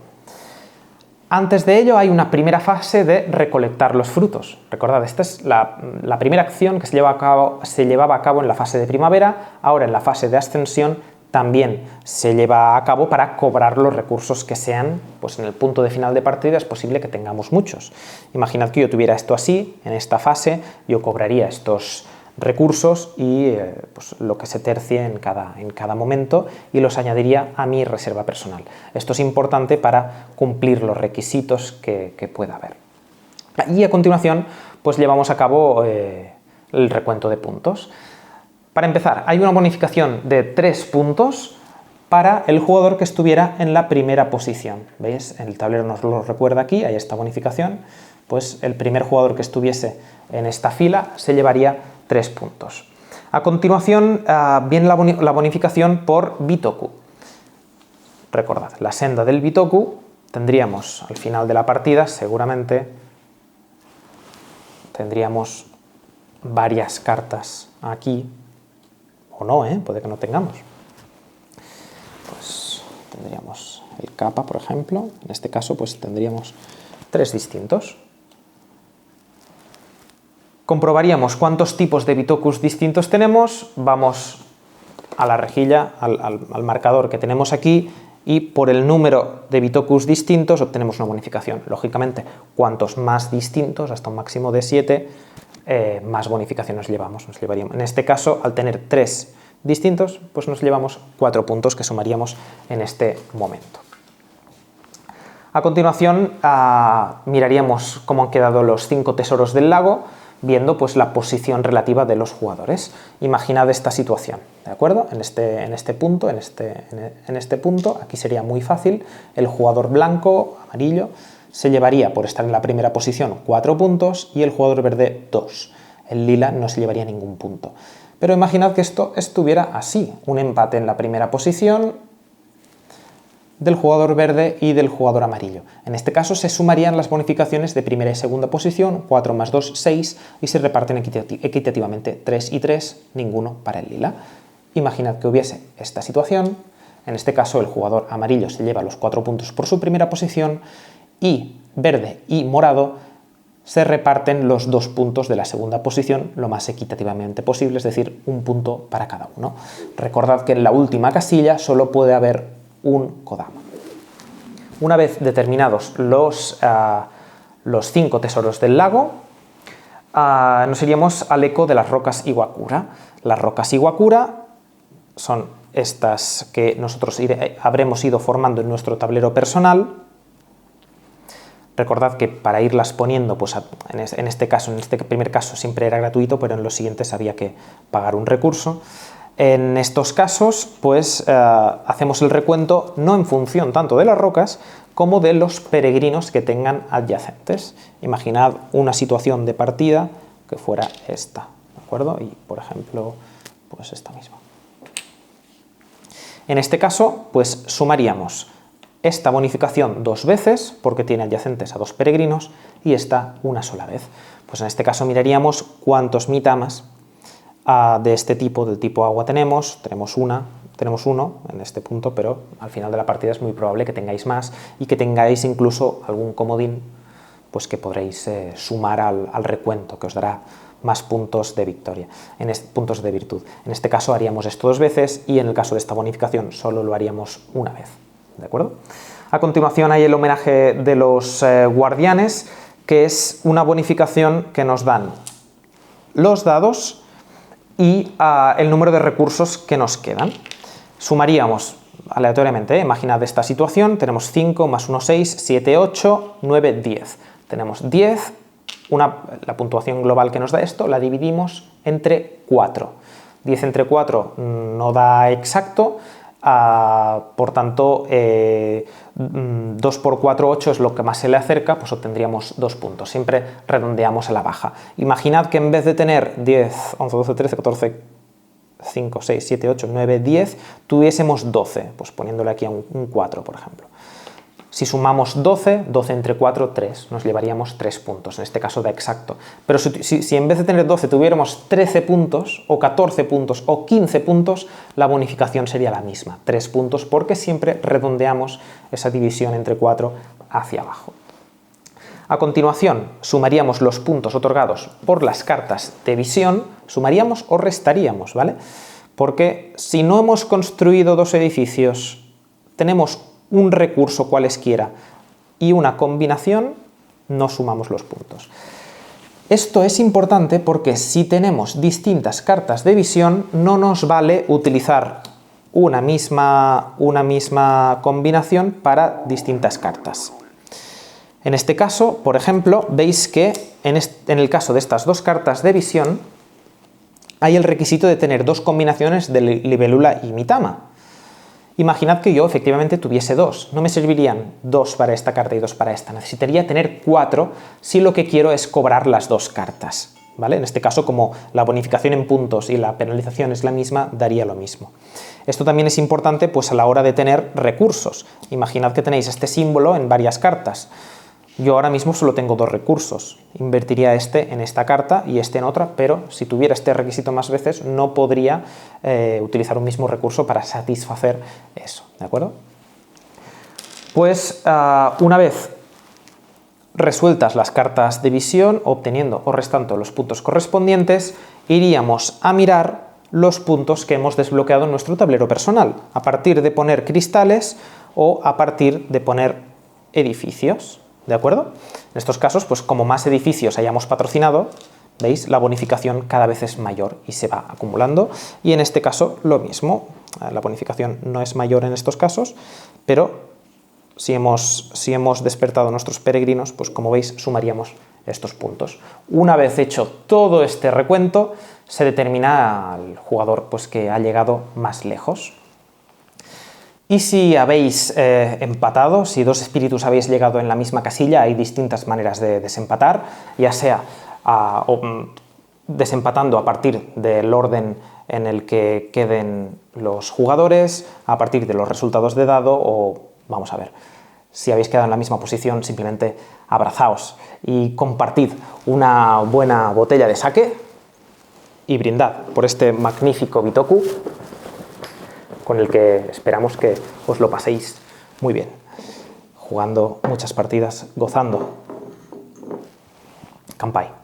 Antes de ello hay una primera fase de recolectar los frutos. Recordad, esta es la primera acción que se llevaba a cabo en la fase de primavera. Ahora en la fase de ascensión también se lleva a cabo para cobrar los recursos que sean, pues en el punto de final de partida es posible que tengamos muchos. Imaginad que yo tuviera esto así, en esta fase yo cobraría estos recursos y pues lo que se tercie en cada momento y los añadiría a mi reserva personal. Esto es importante para cumplir los requisitos que pueda haber. Y a continuación pues llevamos a cabo el recuento de puntos. Para empezar, hay una bonificación de 3 puntos para el jugador que estuviera en la primera posición. ¿Veis? El tablero nos lo recuerda aquí, hay esta bonificación. Pues el primer jugador que estuviese en esta fila se llevaría 3 puntos. A continuación viene la bonificación por Bitoku. Recordad, la senda del Bitoku tendríamos al final de la partida, seguramente tendríamos varias cartas aquí, o no, puede que no tengamos. Pues tendríamos el Kappa, por ejemplo, en este caso pues tendríamos 3 distintos. Comprobaríamos cuántos tipos de Bitokus distintos tenemos, vamos a la rejilla, al marcador que tenemos aquí y por el número de Bitokus distintos obtenemos una bonificación. Lógicamente, cuantos más distintos, hasta un máximo de 7, más bonificación nos llevamos. En este caso, al tener 3 distintos, pues nos llevamos 4 puntos que sumaríamos en este momento. A continuación, miraríamos cómo han quedado los 5 tesoros del lago, viendo pues la posición relativa de los jugadores. Imaginad esta situación, ¿de acuerdo? En este punto, aquí sería muy fácil, el jugador blanco, amarillo, se llevaría, por estar en la primera posición, 4 puntos y el jugador verde 2. El lila no se llevaría ningún punto. Pero imaginad que esto estuviera así, un empate en la primera posición del jugador verde y del jugador amarillo. En este caso se sumarían las bonificaciones de primera y segunda posición, 4 más 2, 6, y se reparten equitativamente 3 y 3, ninguno para el lila. Imaginad que hubiese esta situación, En este caso, el jugador amarillo se lleva los 4 puntos por su primera posición y verde y morado se reparten los 2 puntos de la segunda posición lo más equitativamente posible, es decir, un punto para cada uno. Recordad que en la última casilla solo puede haber un Kodama. Una vez determinados los 5 tesoros del lago, nos iríamos al eco de las rocas Iwakura. Las rocas Iwakura son estas que nosotros habremos ido formando en nuestro tablero personal. Recordad que para irlas poniendo, pues en este primer caso siempre era gratuito, pero en los siguientes había que pagar un recurso. En estos casos, pues hacemos el recuento no en función tanto de las rocas como de los peregrinos que tengan adyacentes. Imaginad una situación de partida que fuera esta, ¿de acuerdo? Y, por ejemplo, pues esta misma. En este caso, pues sumaríamos esta bonificación 2 veces, porque tiene adyacentes a 2 peregrinos, y esta una sola vez. Pues en este caso miraríamos cuántos mitamas de este tipo, del tipo agua tenemos uno en este punto, pero al final de la partida es muy probable que tengáis más y que tengáis incluso algún comodín pues que podréis sumar al recuento, que os dará más puntos de victoria, puntos de virtud. En este caso haríamos esto 2 veces y en el caso de esta bonificación solo lo haríamos una vez. ¿De acuerdo? A continuación hay el homenaje de los guardianes, que es una bonificación que nos dan los dados y el número de recursos que nos quedan. Sumaríamos aleatoriamente, imaginad esta situación, tenemos 5 más 1, 6, 7, 8, 9, 10. Tenemos 10, la puntuación global que nos da esto la dividimos entre 4. 10 entre 4 no da exacto, por tanto 2 por 4, 8 es lo que más se le acerca, pues obtendríamos 2 puntos. Siempre redondeamos a la baja. Imaginad que en vez de tener 10, 11, 12, 13, 14, 5, 6, 7, 8, 9, 10, tuviésemos 12, pues poniéndole aquí un 4, por ejemplo. Si sumamos 12, 12 entre 4, 3, nos llevaríamos 3 puntos, en este caso da exacto. Pero si en vez de tener 12 tuviéramos 13 puntos, o 14 puntos, o 15 puntos, la bonificación sería la misma, 3 puntos, porque siempre redondeamos esa división entre 4 hacia abajo. A continuación, sumaríamos los puntos otorgados por las cartas de visión, sumaríamos o restaríamos, ¿vale? Porque si no hemos construido 2 edificios, tenemos un recurso cualesquiera y una combinación, no sumamos los puntos. Esto es importante porque si tenemos distintas cartas de visión, no nos vale utilizar una misma combinación para distintas cartas. En este caso, por ejemplo, veis que en el caso de estas 2 cartas de visión hay el requisito de tener 2 combinaciones de libélula y mitama. Imaginad que yo efectivamente tuviese 2, no me servirían 2 para esta carta y 2 para esta, necesitaría tener 4 si lo que quiero es cobrar las 2 cartas, ¿vale? En este caso, como la bonificación en puntos y la penalización es la misma, daría lo mismo. Esto también es importante pues a la hora de tener recursos. Imaginad que tenéis este símbolo en varias cartas. Yo ahora mismo solo tengo 2 recursos, invertiría este en esta carta y este en otra, pero si tuviera este requisito más veces no podría utilizar un mismo recurso para satisfacer eso, ¿de acuerdo? Pues una vez resueltas las cartas de visión, obteniendo o restando los puntos correspondientes, iríamos a mirar los puntos que hemos desbloqueado en nuestro tablero personal, a partir de poner cristales o a partir de poner edificios. ¿De acuerdo? En estos casos, pues como más edificios hayamos patrocinado, ¿veis? La bonificación cada vez es mayor y se va acumulando. Y en este caso, lo mismo. La bonificación no es mayor en estos casos, pero si hemos despertado a nuestros peregrinos, pues como veis, sumaríamos estos puntos. Una vez hecho todo este recuento, se determina al jugador pues, que ha llegado más lejos. Y si habéis empatado, si 2 espíritus habéis llegado en la misma casilla, hay distintas maneras de desempatar, ya sea desempatando a partir del orden en el que queden los jugadores, a partir de los resultados de dado o, vamos a ver, si habéis quedado en la misma posición, simplemente abrazaos y compartid una buena botella de sake y brindad por este magnífico Bitoku con el que esperamos que os lo paséis muy bien, jugando muchas partidas, gozando. Kanpai.